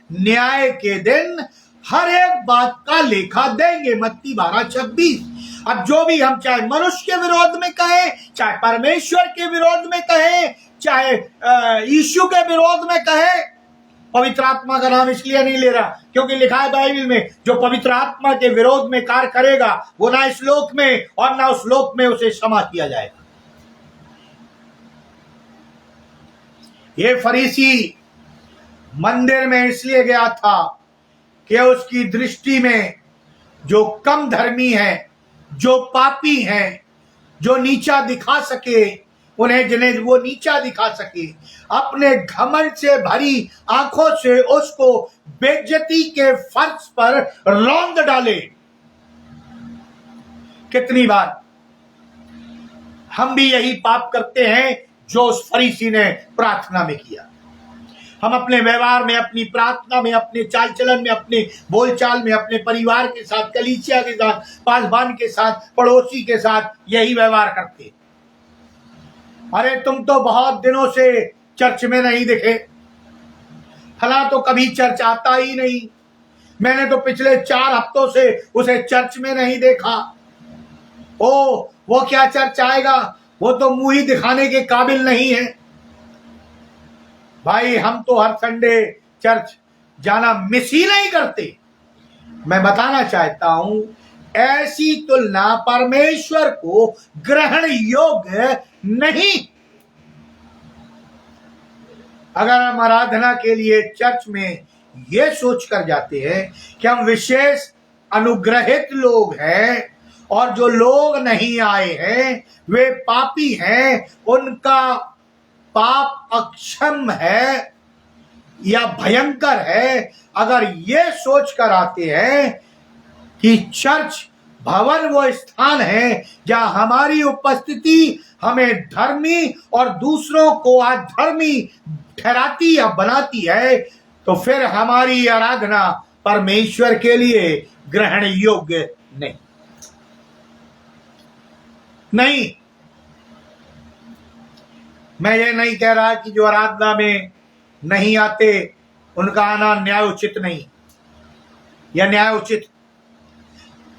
न्याय के दिन हर एक बात का लेखा देंगे। मत्ती 12:26। अब जो भी हम चाहे मनुष्य के विरोध में कहें, चाहे परमेश्वर के विरोध में कहें, चाहे यीशु के विरोध में कहें, पवित्र आत्मा का नाम इसलिए नहीं ले रहा क्योंकि लिखा है बाइबल में, जो पवित्र आत्मा के विरोध में कार्य करेगा वो ना इस लोक में और ना उस लोक में उसे क्षमा किया जाएगा। ये फरीसी मंदिर में इसलिए गया था कि उसकी दृष्टि में जो कम धर्मी है, जो पापी है, जो नीचा दिखा सके, उन्हें जिन्हें वो नीचा दिखा सके, अपने घमंड से भरी आंखों से उसको बेइज्जती के फर्श पर रौंद डाले। कितनी बार हम भी यही पाप करते हैं जो उस फरीसी ने प्रार्थना में किया। हम अपने व्यवहार में, अपनी प्रार्थना में, अपने चाल चलन में, अपने बोलचाल में, अपने परिवार के साथ, कलीसिया के साथ, पासवान के साथ, पड़ोसी के साथ यही व्यवहार करते। अरे तुम तो बहुत दिनों से चर्च में नहीं दिखे, फला तो कभी चर्च आता ही नहीं, मैंने तो पिछले 4 हफ्तों से उसे चर्च में नहीं देखा। ओ वो क्या चर्च आएगा, वो तो मुंह ही दिखाने के काबिल नहीं है। भाई हम तो हर संडे चर्च जाना मिस ही नहीं करते। मैं बताना चाहता हूं, ऐसी तुलना परमेश्वर को ग्रहण योग्य नहीं। अगर हम आराधना के लिए चर्च में ये सोच कर जाते हैं कि हम विशेष अनुग्रहित लोग हैं और जो लोग नहीं आए हैं वे पापी हैं, उनका पाप अक्षम है या भयंकर है, अगर ये सोच कर आते हैं कि चर्च भवन वो स्थान है जहां हमारी उपस्थिति हमें धर्मी और दूसरों को अधर्मी ठहराती या बनाती है, तो फिर हमारी आराधना परमेश्वर के लिए ग्रहण योग्य नहीं। मैं ये नहीं कह रहा कि जो आराधना में नहीं आते उनका आना न्याय उचित नहीं या न्याय उचित,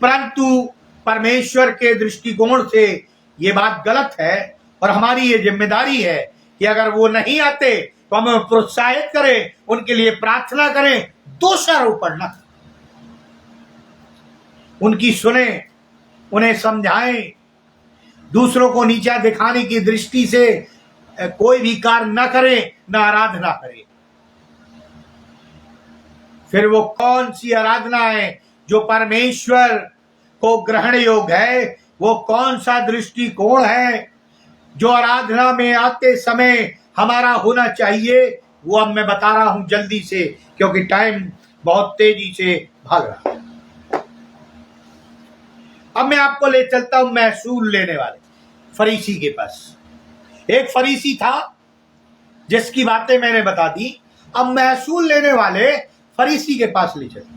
परंतु परमेश्वर के दृष्टिकोण से ये बात गलत है और हमारी ये जिम्मेदारी है कि अगर वो नहीं आते तो हम प्रोत्साहित करें, उनके लिए प्रार्थना करें, दोषारोपण न, उनकी सुने, उन्हें समझाएं, दूसरों को नीचा दिखाने की दृष्टि से कोई भी कार्य न करे, न आराधना करे। फिर वो कौन सी आराधना है जो परमेश्वर को ग्रहण योग्य है, वो कौन सा दृष्टिकोण है जो आराधना में आते समय हमारा होना चाहिए, वो अब मैं बता रहा हूं जल्दी से, क्योंकि टाइम बहुत तेजी से भाग रहा है। अब मैं आपको ले चलता हूं महसूल लेने वाले फरीसी के पास। एक फरीसी था जिसकी बातें मैंने बता दी, अब महसूल लेने वाले फरीसी के पास ले चलते।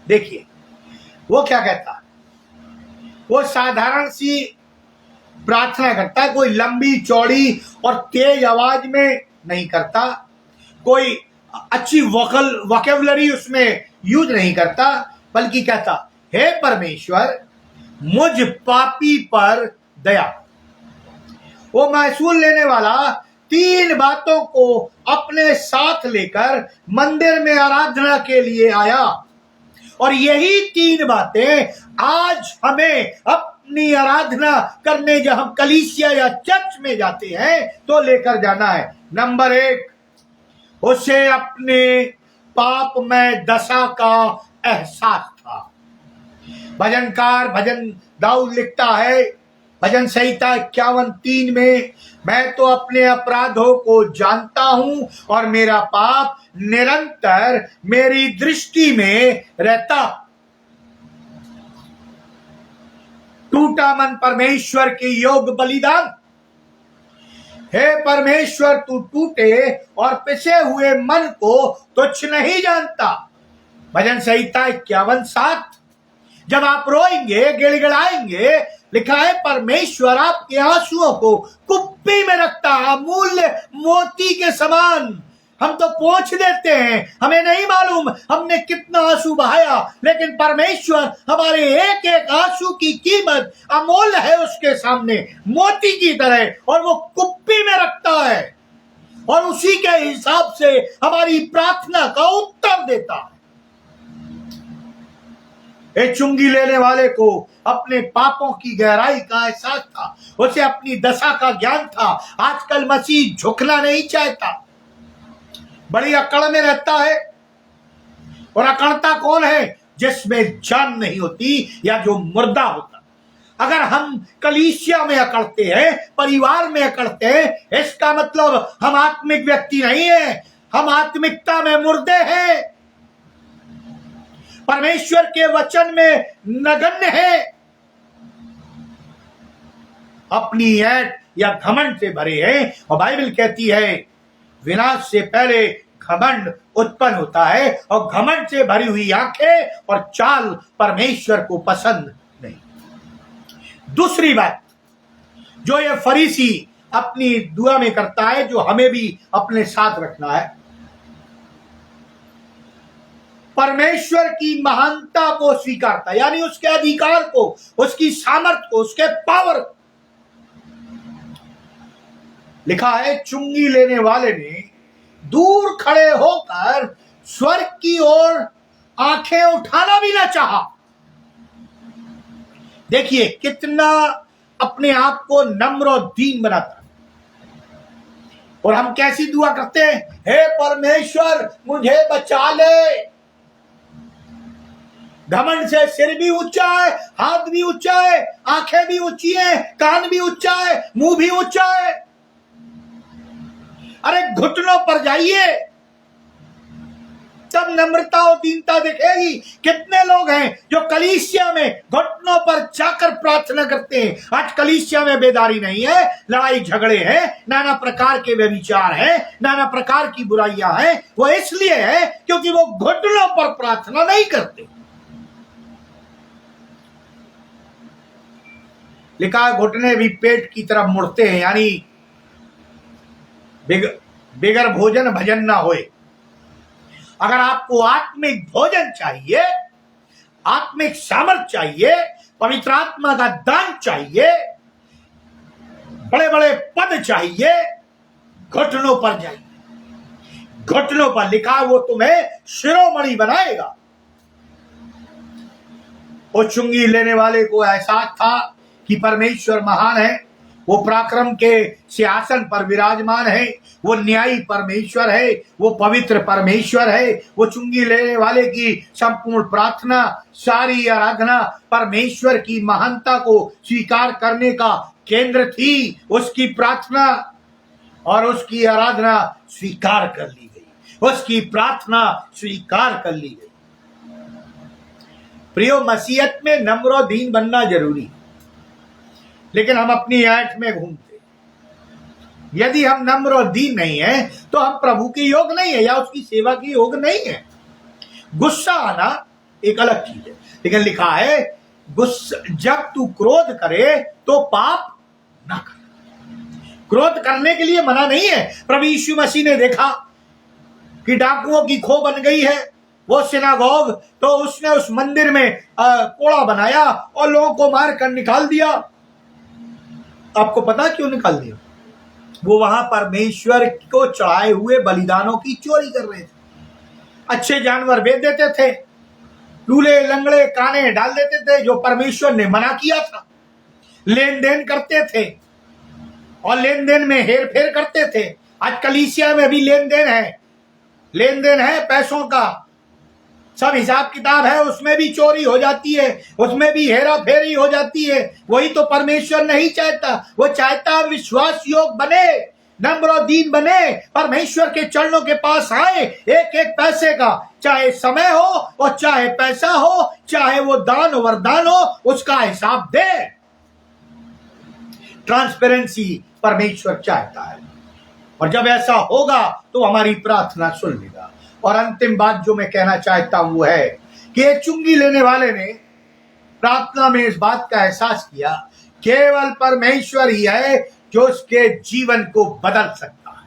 देखिए वो क्या कहता है, वो साधारण सी प्रार्थना करता है, कोई लंबी चौड़ी और तेज आवाज में नहीं करता, कोई अच्छी वोकैबुलरी उसमें यूज नहीं करता, बल्कि कहता, हे परमेश्वर मुझ पापी पर दया। वो महसूल लेने वाला 3 बातों को अपने साथ लेकर मंदिर में आराधना के लिए आया, और यही 3 बातें आज हमें अपनी आराधना करने जब हम कलीसिया या चर्च में जाते हैं तो लेकर जाना है। नंबर 1, उसे अपने पाप में दशा का एहसास था। भजनकार भजन दाऊद लिखता है, भजन संहिता 51:3 में, मैं तो अपने अपराधों को जानता हूं और मेरा पाप निरंतर मेरी दृष्टि में रहता। टूटा मन परमेश्वर के योग बलिदान। हे परमेश्वर तू टूटे और पिसे हुए मन को तुच्छ नहीं जानता। भजन संहिता 51:7, जब आप रोएंगे, गिड़गिड़ाएंगे, लिखा है परमेश्वर आपके आंसुओं को कुप्पी में रखता है, अमूल्य मोती के समान। हम तो पोंछ देते हैं, हमें नहीं मालूम हमने कितना आंसू बहाया, लेकिन परमेश्वर हमारे एक एक आंसू की कीमत अमूल्य है उसके सामने, मोती की तरह, और वो कुप्पी में रखता है और उसी के हिसाब से हमारी प्रार्थना का उत्तर देता है। एक चुंगी लेने वाले को अपने पापों की गहराई का एहसास था, उसे अपनी दशा का ज्ञान था। आजकल मसीह झुकना नहीं चाहता, बड़ी अकड़ में रहता है, और अकड़ता कौन है? जिसमें जान नहीं होती या जो मुर्दा होता। अगर हम कलीसिया में अकड़ते हैं, परिवार में अकड़ते हैं, इसका मतलब हम आत्मिक व्यक्ति नहीं है, हम आत्मिकता में मुर्दे हैं, परमेश्वर के वचन में नगण्य है, अपनी ऐट या घमंड से भरे हैं। और बाइबल कहती है विनाश से पहले घमंड उत्पन्न होता है, और घमंड से भरी हुई आंखें और चाल परमेश्वर को पसंद नहीं। दूसरी बात जो ये फरीसी अपनी दुआ में करता है, जो हमें भी अपने साथ रखना है, परमेश्वर की महानता को स्वीकारता, यानी उसके अधिकार को, उसकी सामर्थ्य को, उसके पावर को। लिखा है चुंगी लेने वाले ने दूर खड़े होकर स्वर्ग की ओर आंखें उठाना भी ना चाहा। देखिए कितना अपने आप को नम्र और दीन बनाता है। और हम कैसी दुआ करते हैं, हे परमेश्वर मुझे बचा ले। घमंड से सिर भी ऊंचा है, हाथ भी ऊंचा है, आंखें भी ऊंची है, कान भी ऊंचा है, मुंह भी ऊंचा है। अरे घुटनों पर जाइए, तब नम्रता और दीनता दिखेगी। कितने लोग हैं जो कलीसिया में घुटनों पर जाकर प्रार्थना करते हैं। आज कलीसिया में बेदारी नहीं है, लड़ाई झगड़े हैं, नाना प्रकार के व्यभिचार हैं, नाना प्रकार की बुराइयां हैं। वो इसलिए है क्योंकि वो घुटनों पर प्रार्थना नहीं करते। लिखा है घुटने भी पेट की तरफ मुड़ते हैं, यानी बिगर भोजन भजन ना होए। अगर आपको आत्मिक भोजन चाहिए, आत्मिक सामर्थ चाहिए, पवित्र आत्मा का दान चाहिए, बड़े बड़े पद चाहिए, घुटनों पर जाइए। घुटनों पर लिखा वो तुम्हें शिरोमणि बनाएगा। वो चुंगी लेने वाले को एहसास था कि परमेश्वर महान है, वो पराक्रम के सिंहासन पर विराजमान है, वो न्यायी परमेश्वर है, वो पवित्र परमेश्वर है। वो चुंगी लेने वाले की संपूर्ण प्रार्थना, सारी आराधना परमेश्वर की महानता को स्वीकार करने का केंद्र थी। उसकी प्रार्थना और उसकी आराधना स्वीकार कर ली गई, उसकी प्रार्थना स्वीकार कर ली गई। प्रियो, मसीहत में नम्र और दीन बनना जरूरी, लेकिन हम अपनी ऐठ में घूमते। यदि हम नम्र और दीन नहीं है तो हम प्रभु के योग नहीं है, या उसकी सेवा के योग नहीं है। गुस्सा आना एक अलग चीज है, लेकिन लिखा है गुस्सा, जब तू क्रोध करे तो पाप ना कर। क्रोध करने के लिए मना नहीं है। प्रभु यीशु मसीह ने देखा कि डाकुओं की खो बन गई है, वो सिनागोग, तो उसने उस मंदिर में कोड़ा बनाया और लोगों को मार कर निकाल दिया। आपको पता क्यों निकाल दिया? वो वहां परमेश्वर को चढ़ाए हुए बलिदानों की चोरी कर रहे थे। अच्छे जानवर बेच देते थे, लूले लंगड़े काने डाल देते थे जो परमेश्वर ने मना किया था। लेन देन करते थे और लेन देन में हेर फेर करते थे। आज कलीसिया में भी लेन देन है पैसों का, सब हिसाब किताब है, उसमें भी चोरी हो जाती है, उसमें भी हेरा फेरी हो जाती है। वही तो परमेश्वर नहीं चाहता। वो चाहता विश्वास योग बने, नम्र और दीन बने, परमेश्वर के चरणों के पास आए, एक एक पैसे का, चाहे समय हो और चाहे पैसा हो, चाहे वो दान वरदान हो, उसका हिसाब दे। ट्रांसपेरेंसी परमेश्वर चाहता है, और जब ऐसा होगा तो हमारी प्रार्थना सुन लेगा। और अंतिम बात जो मैं कहना चाहता हूं वो है कि चुंगी लेने वाले ने प्रार्थना में इस बात का एहसास किया, केवल परमेश्वर ही है जो उसके जीवन को बदल सकता है।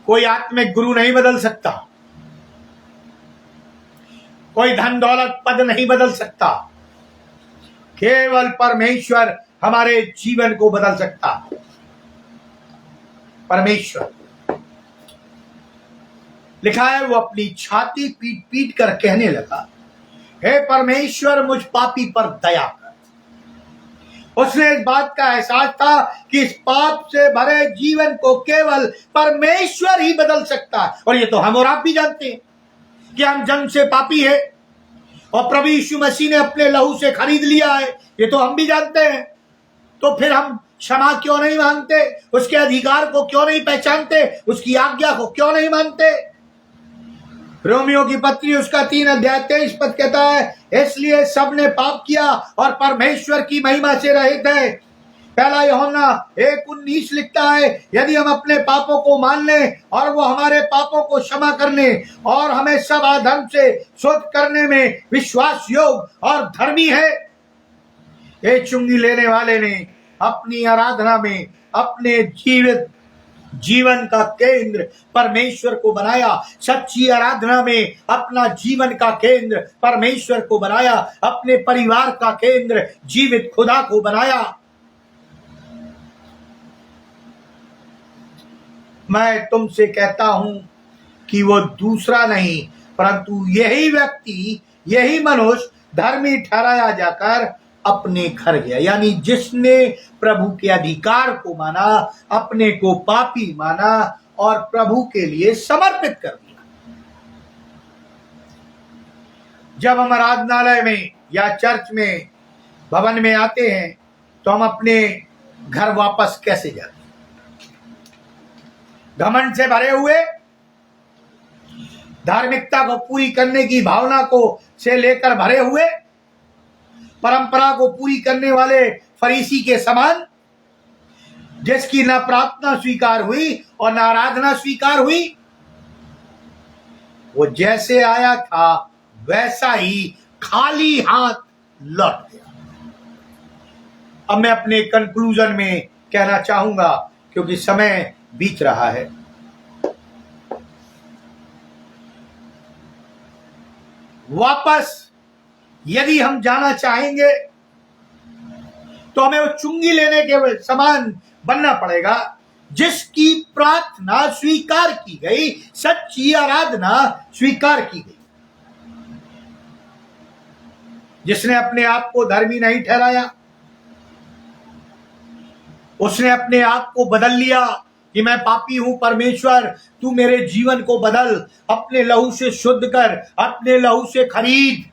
कोई आत्मिक गुरु नहीं बदल सकता, कोई धन दौलत पद नहीं बदल सकता, केवल परमेश्वर हमारे जीवन को बदल सकता। परमेश्वर, लिखा है वो अपनी छाती पीट पीट कर कहने लगा, हे परमेश्वर मुझ पापी पर दया कर। उसने इस बात का एहसास था कि इस पाप से भरे जीवन को केवल परमेश्वर ही बदल सकता है। और ये तो हम और आप भी जानते हैं कि हम जन्म से पापी है, और प्रभु यीशु मसीह ने अपने लहू से खरीद लिया है, ये तो हम भी जानते हैं। तो फिर हम क्षमा क्यों नहीं मांगते? उसके अधिकार को क्यों नहीं पहचानते? उसकी आज्ञा को क्यों नहीं मानते? रोमियो की पत्री उसका 3 अध्याय 23 पद कहता है, इसलिए सबने पाप किया और परमेश्वर की महिमा से रहित है। पहला यूहन्ना 1:19 लिखता है, यदि हम अपने पापों को मान लें और वो हमारे पापों को क्षमा करने और हमें सब अधर्म से शुद्ध करने में विश्वास योग्य और धर्मी है। ये चुंगी लेने वाले ने अपनी आराधना में अपने जीवन का केंद्र परमेश्वर को बनाया। सच्ची आराधना में अपना जीवन का केंद्र परमेश्वर को बनाया, अपने परिवार का केंद्र जीवित खुदा को बनाया। मैं तुमसे कहता हूं कि वो दूसरा नहीं परंतु यही व्यक्ति, यही मनुष्य धर्मी ठहराया जाकर अपने घर गया। यानी जिसने प्रभु के अधिकार को माना, अपने को पापी माना और प्रभु के लिए समर्पित कर दिया। जब हम आराधनालय में या चर्च में, भवन में आते हैं तो हम अपने घर वापस कैसे जाते हैं? घमंड से भरे हुए, धार्मिकता को पूरी करने की भावना को से लेकर भरे हुए, परंपरा को पूरी करने वाले फरीसी के समान, जिसकी न प्रार्थना स्वीकार हुई और न आराधना स्वीकार हुई। वो जैसे आया था वैसा ही खाली हाथ लौट गया। अब मैं अपने कंक्लूजन में कहना चाहूंगा, क्योंकि समय बीत रहा है। वापस यदि हम जाना चाहेंगे तो हमें वो चुंगी लेने के समान बनना पड़ेगा, जिसकी प्रार्थना स्वीकार की गई, सच्ची आराधना स्वीकार की गई। जिसने अपने आप को धर्मी नहीं ठहराया, उसने अपने आप को बदल लिया कि मैं पापी हूं, परमेश्वर तू मेरे जीवन को बदल, अपने लहू से शुद्ध कर, अपने लहू से खरीद।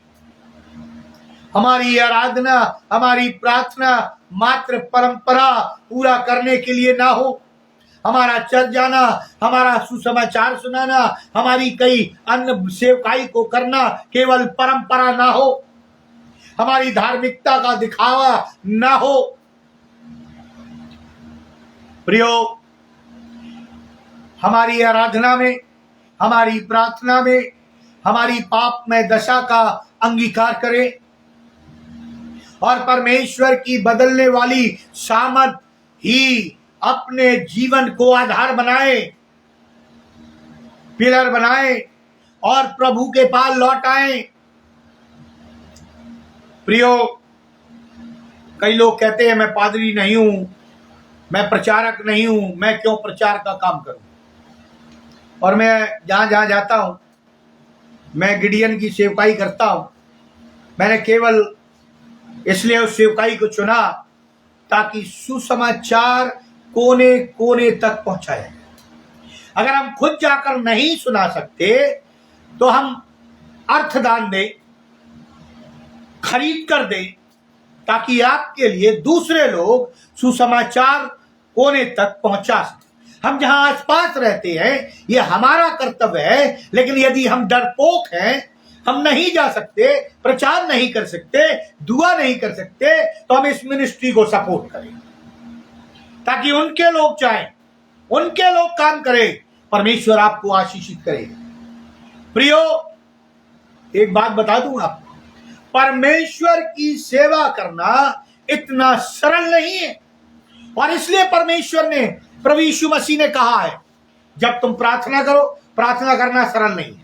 हमारी आराधना, हमारी प्रार्थना मात्र परंपरा पूरा करने के लिए ना हो, हमारा चर्च जाना, हमारा सुसमाचार सुनाना, हमारी कई अन्य सेवकाई को करना केवल परंपरा ना हो, हमारी धार्मिकता का दिखावा ना हो। प्रियो, हमारी आराधना में, हमारी प्रार्थना में, हमारी पाप में दशा का अंगीकार करें और परमेश्वर की बदलने वाली सामर्थ ही अपने जीवन को आधार बनाए, पिलर बनाए और प्रभु के पास लौट आए। प्रियो, कई लोग कहते हैं मैं पादरी नहीं हूं, मैं प्रचारक नहीं हूं, मैं क्यों प्रचार का काम करूं? और मैं जहां जहां जाता हूं, मैं गिडियन की सेवकाई करता हूं। मैंने केवल इसलिए उस सेवकाई को चुना ताकि सुसमाचार कोने कोने तक पहुंचाए। अगर हम खुद जाकर नहीं सुना सकते तो हम अर्थदान दें, खरीद कर दें, ताकि आपके लिए दूसरे लोग सुसमाचार कोने तक पहुंचा सकें। हम जहां आसपास रहते हैं ये हमारा कर्तव्य है, लेकिन यदि हम डरपोक हैं, हम नहीं जा सकते, प्रचार नहीं कर सकते, दुआ नहीं कर सकते, तो हम इस मिनिस्ट्री को सपोर्ट करें ताकि उनके लोग चाहें, उनके लोग काम करें, परमेश्वर आपको आशीषित करे। प्रियो, एक बात बता दूं आपको, परमेश्वर की सेवा करना इतना सरल नहीं है। और इसलिए परमेश्वर ने, प्रभु यीशु मसीह ने कहा है, जब तुम प्रार्थना करो, प्रार्थना करना सरल नहीं है।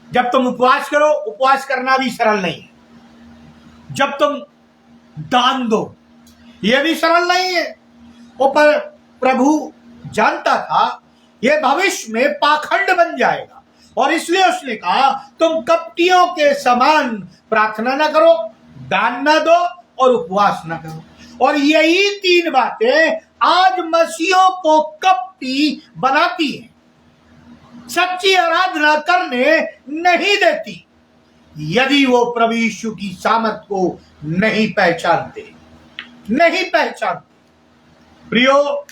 जब तुम उपवास करो, उपवास करना भी सरल नहीं है। जब तुम दान दो, यह भी सरल नहीं है। वो पर प्रभु जानता था यह भविष्य में पाखंड बन जाएगा, और इसलिए उसने कहा तुम कपटियों के समान प्रार्थना ना करो, दान ना दो और उपवास ना करो। और यही 3 बातें आज मसीहों को कपटी बनाती हैं, सच्ची आराधना करने नहीं देती। यदि वो प्रभु यीशु की सामर्थ को नहीं पहचानते। प्रियो,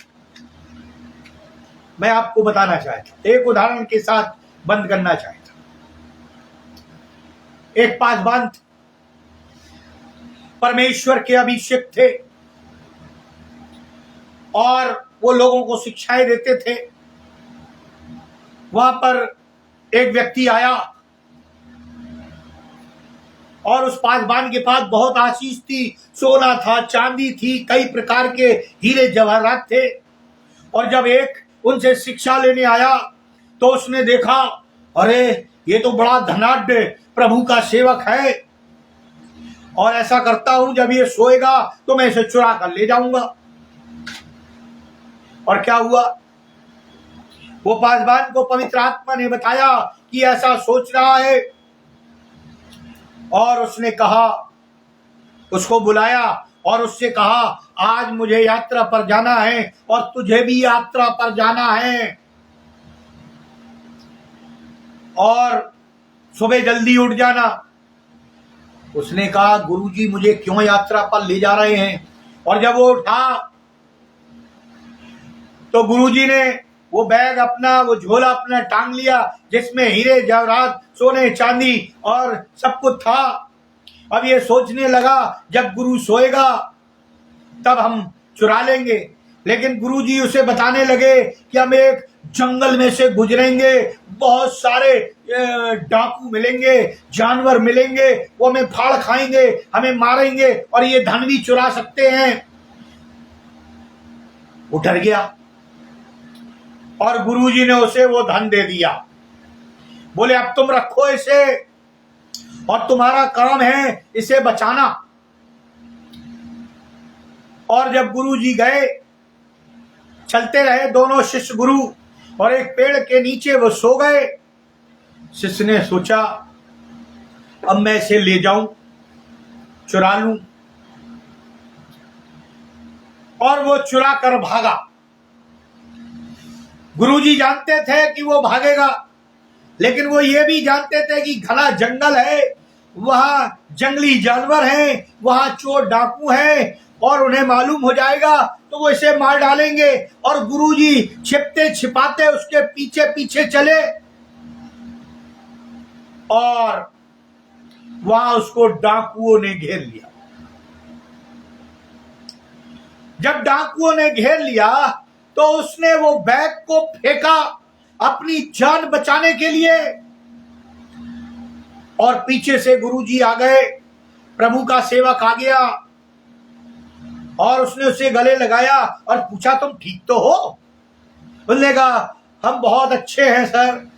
मैं आपको बताना चाहता, एक उदाहरण के साथ बंद करना चाहता। एक पासवान परमेश्वर के अभिषेक थे और वो लोगों को शिक्षाएं देते थे। वहां पर एक व्यक्ति आया और उस पासवान के पास बहुत आशीष थी, सोना था, चांदी थी, कई प्रकार के हीरे जवाहरात थे। और जब एक उनसे शिक्षा लेने आया तो उसने देखा, अरे ये तो बड़ा धनाढ्य प्रभु का सेवक है, और ऐसा करता हूं जब ये सोएगा तो मैं इसे चुरा कर ले जाऊंगा। और क्या हुआ, वो पासवान को पवित्र आत्मा ने बताया कि ऐसा सोच रहा है, और उसने कहा, उसको बुलाया और उससे कहा, आज मुझे यात्रा पर जाना है और तुझे भी यात्रा पर जाना है, और सुबह जल्दी उठ जाना। उसने कहा, गुरुजी मुझे क्यों यात्रा पर ले जा रहे हैं? और जब वो उठा तो गुरुजी ने वो बैग अपना, वो झोला अपना टांग लिया जिसमें हीरे जवाहरात, सोने चांदी और सब कुछ था। अब ये सोचने लगा जब गुरु सोएगा तब हम चुरा लेंगे। लेकिन गुरुजी उसे बताने लगे कि हम एक जंगल में से गुजरेंगे, बहुत सारे डाकू मिलेंगे, जानवर मिलेंगे, वो हमें फाड़ खाएंगे, हमें मारेंगे और ये धन भी चुरा सकते हैं। वो डर गया और गुरुजी ने उसे वो धन दे दिया। बोले, अब तुम रखो इसे और तुम्हारा काम है इसे बचाना। और जब गुरुजी गए, चलते रहे दोनों शिष्य गुरु, और एक पेड़ के नीचे वो सो गए। शिष्य ने सोचा, अब मैं इसे ले जाऊं, चुरा लूं, और वो चुरा कर भागा। गुरुजी जानते थे कि वो भागेगा, लेकिन वो ये भी जानते थे कि घना जंगल है, वहां जंगली जानवर हैं, वहां चोर डाकू हैं, और उन्हें मालूम हो जाएगा तो वो इसे मार डालेंगे। और गुरुजी छिपते छिपाते उसके पीछे पीछे चले और वहां उसको डाकुओं ने घेर लिया। जब डाकुओं ने घेर लिया तो उसने वो बैग को फेंका अपनी जान बचाने के लिए, और पीछे से गुरुजी आ गए, प्रभु का सेवक आ गया और उसने उसे गले लगाया और पूछा, तुम ठीक तो हो? उसने कहा, हम बहुत अच्छे हैं सर,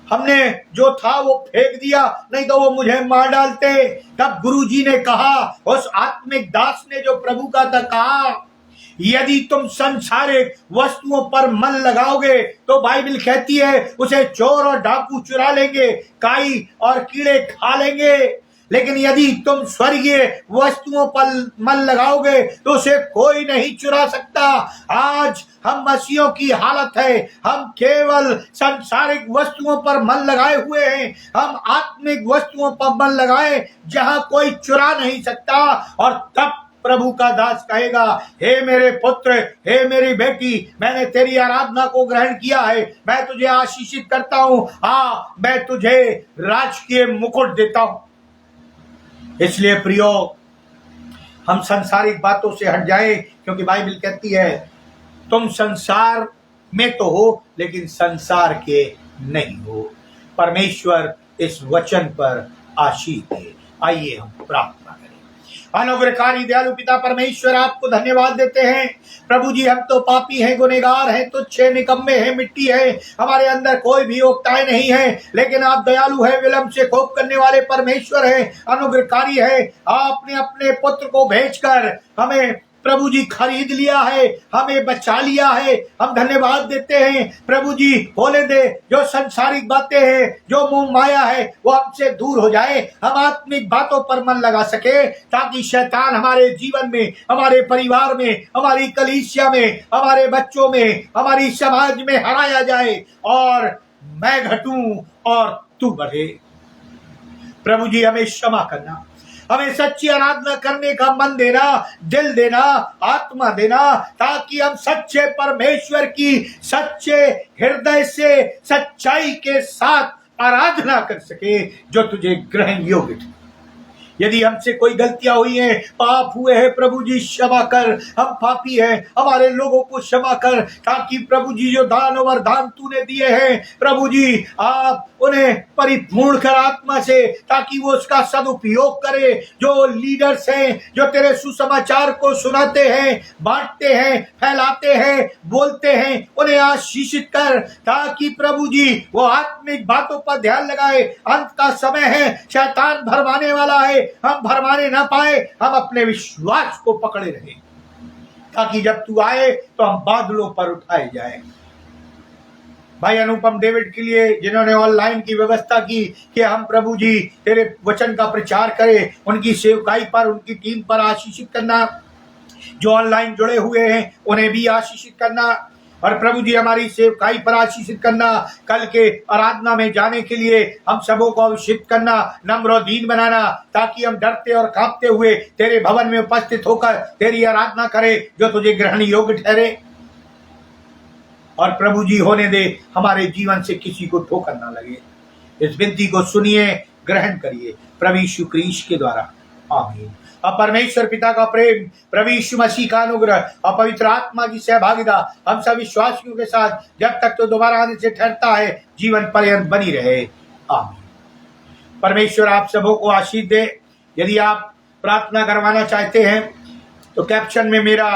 हमने जो था वो फेंक दिया, नहीं तो वो मुझे मार डालते। तब गुरुजी ने कहा, उस आत्मिक दास ने जो प्रभु का था, कहा, यदि तुम संसारिक वस्तुओं पर मन लगाओगे तो बाइबल कहती है उसे चोर और डाकू चुरा लेंगे, काई और कीड़े खा लेंगे। लेकिन यदि तुम स्वर्गीय वस्तुओं पर मन लगाओगे तो उसे कोई नहीं चुरा सकता। आज हम मसीहों की हालत है, हम केवल सांसारिक वस्तुओं पर मन लगाए हुए हैं। हम आत्मिक वस्तुओं पर मन लगाए जहां कोई चुरा नहीं सकता। और तब प्रभु का दास कहेगा, हे मेरे पुत्र, हे मेरी बेटी, मैंने तेरी आराधना को ग्रहण किया है, मैं तुझे आशीषित करता हूं, मैं तुझे राजकीय मुकुट देता हूं। इसलिए प्रियो, हम संसारिक बातों से हट जाएं, क्योंकि बाइबल कहती है तुम संसार में तो हो लेकिन संसार के नहीं हो। परमेश्वर इस वचन पर आशीष दे। आइए हम प्रार्थना करें। अनुग्रहकारी दयालु पिता परमेश्वर, आपको धन्यवाद देते हैं। प्रभु जी, हम तो पापी हैं, गुनहगार हैं, तुच्छ निकम्मे हैं, मिट्टी है, हमारे अंदर कोई भी योग्यताएं नहीं है, लेकिन आप दयालु है, विलंब से कोप करने वाले परमेश्वर है, अनुग्रहकारी है। आपने अपने पुत्र को भेजकर हमें प्रभु जी खरीद लिया है, हमें बचा लिया है। हम धन्यवाद देते हैं प्रभु जी। होने दे जो संसारिक बातें हैं, जो मोह माया है, वो हमसे दूर हो जाए, हम आत्मिक बातों पर मन लगा सके, ताकि शैतान हमारे जीवन में, हमारे परिवार में, हमारी कलीसिया में, हमारे बच्चों में, हमारी समाज में हराया जाए, और मैं घटूं और तू बढ़े। प्रभु जी हमें क्षमा करना, हमें सच्ची आराधना करने का मन देना, दिल देना, आत्मा देना, ताकि हम सच्चे परमेश्वर की सच्चे हृदय से सच्चाई के साथ आराधना कर सके जो तुझे ग्रहण योग्य है। यदि हमसे कोई गलतियां हुई हैं, पाप हुए हैं, प्रभु जी क्षमा कर, हम पापी हैं, हमारे लोगों को क्षमा कर, ताकि प्रभु जी जो दान और वरदान तूने दिए हैं प्रभु जी आप उन्हें परिपूर्ण कर आत्मा से, ताकि वो उसका सदुपयोग करे। जो लीडर्स हैं जो तेरे सुसमाचार को सुनाते हैं, बांटते हैं, फैलाते हैं, बोलते हैं, उन्हें आशीषित कर, ताकि प्रभु जी वो आत्मिक बातों पर ध्यान लगाए। अंत का समय है, शैतान भरमाने वाला है, हम भरमाने ना पाए, हम अपने विश्वास को पकड़े रहे, ताकि जब तू आए तो हम बादलों पर उठाए जाए। भाई अनुपम डेविड के लिए जिन्होंने ऑनलाइन की व्यवस्था की कि हम प्रभु जी तेरे वचन का प्रचार करें, उनकी सेवकाई पर, उनकी टीम पर आशीषित करना। जो ऑनलाइन जुड़े हुए हैं उन्हें भी आशीषित करना, और प्रभु जी हमारी सेवकाई पर आशीषित करना। कल के आराधना में जाने के लिए हम सबों को अभिषेक करना, नम्र और दीन बनाना, ताकि हम डरते और कांपते हुए तेरे भवन में उपस्थित होकर तेरी आराधना करें जो तुझे ग्रहण योग्य ठहरे। और प्रभु जी होने दे हमारे जीवन से किसी को ठोकर ना लगे। इस विनती को सुनिए, ग्रहण करिए प्रभु यीशु क्रीस्त के द्वारा, आमीन। अब परमेश्वर पिता का प्रेम, प्रभु यीशु मसीह का अनुग्रह और पवित्र आत्मा की सहभागिता हम सब विश्वासियों के साथ जब तक तो दोबारा आने से ठहरता है जीवन पर्यंत बनी रहे, आमीन। परमेश्वर आप सबों को आशीष दे। यदि आप प्रार्थना करवाना चाहते हैं तो कैप्शन में मेरा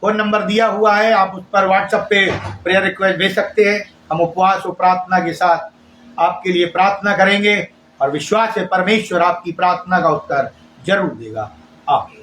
फोन नंबर दिया हुआ है, आप उस पर व्हाट्सएप पे प्रेयर रिक्वेस्ट भेज सकते हैं। हम उपवास और प्रार्थना के साथ आपके लिए प्रार्थना करेंगे और विश्वास है परमेश्वर आपकी प्रार्थना का उत्तर जरूर देगा। आमीन।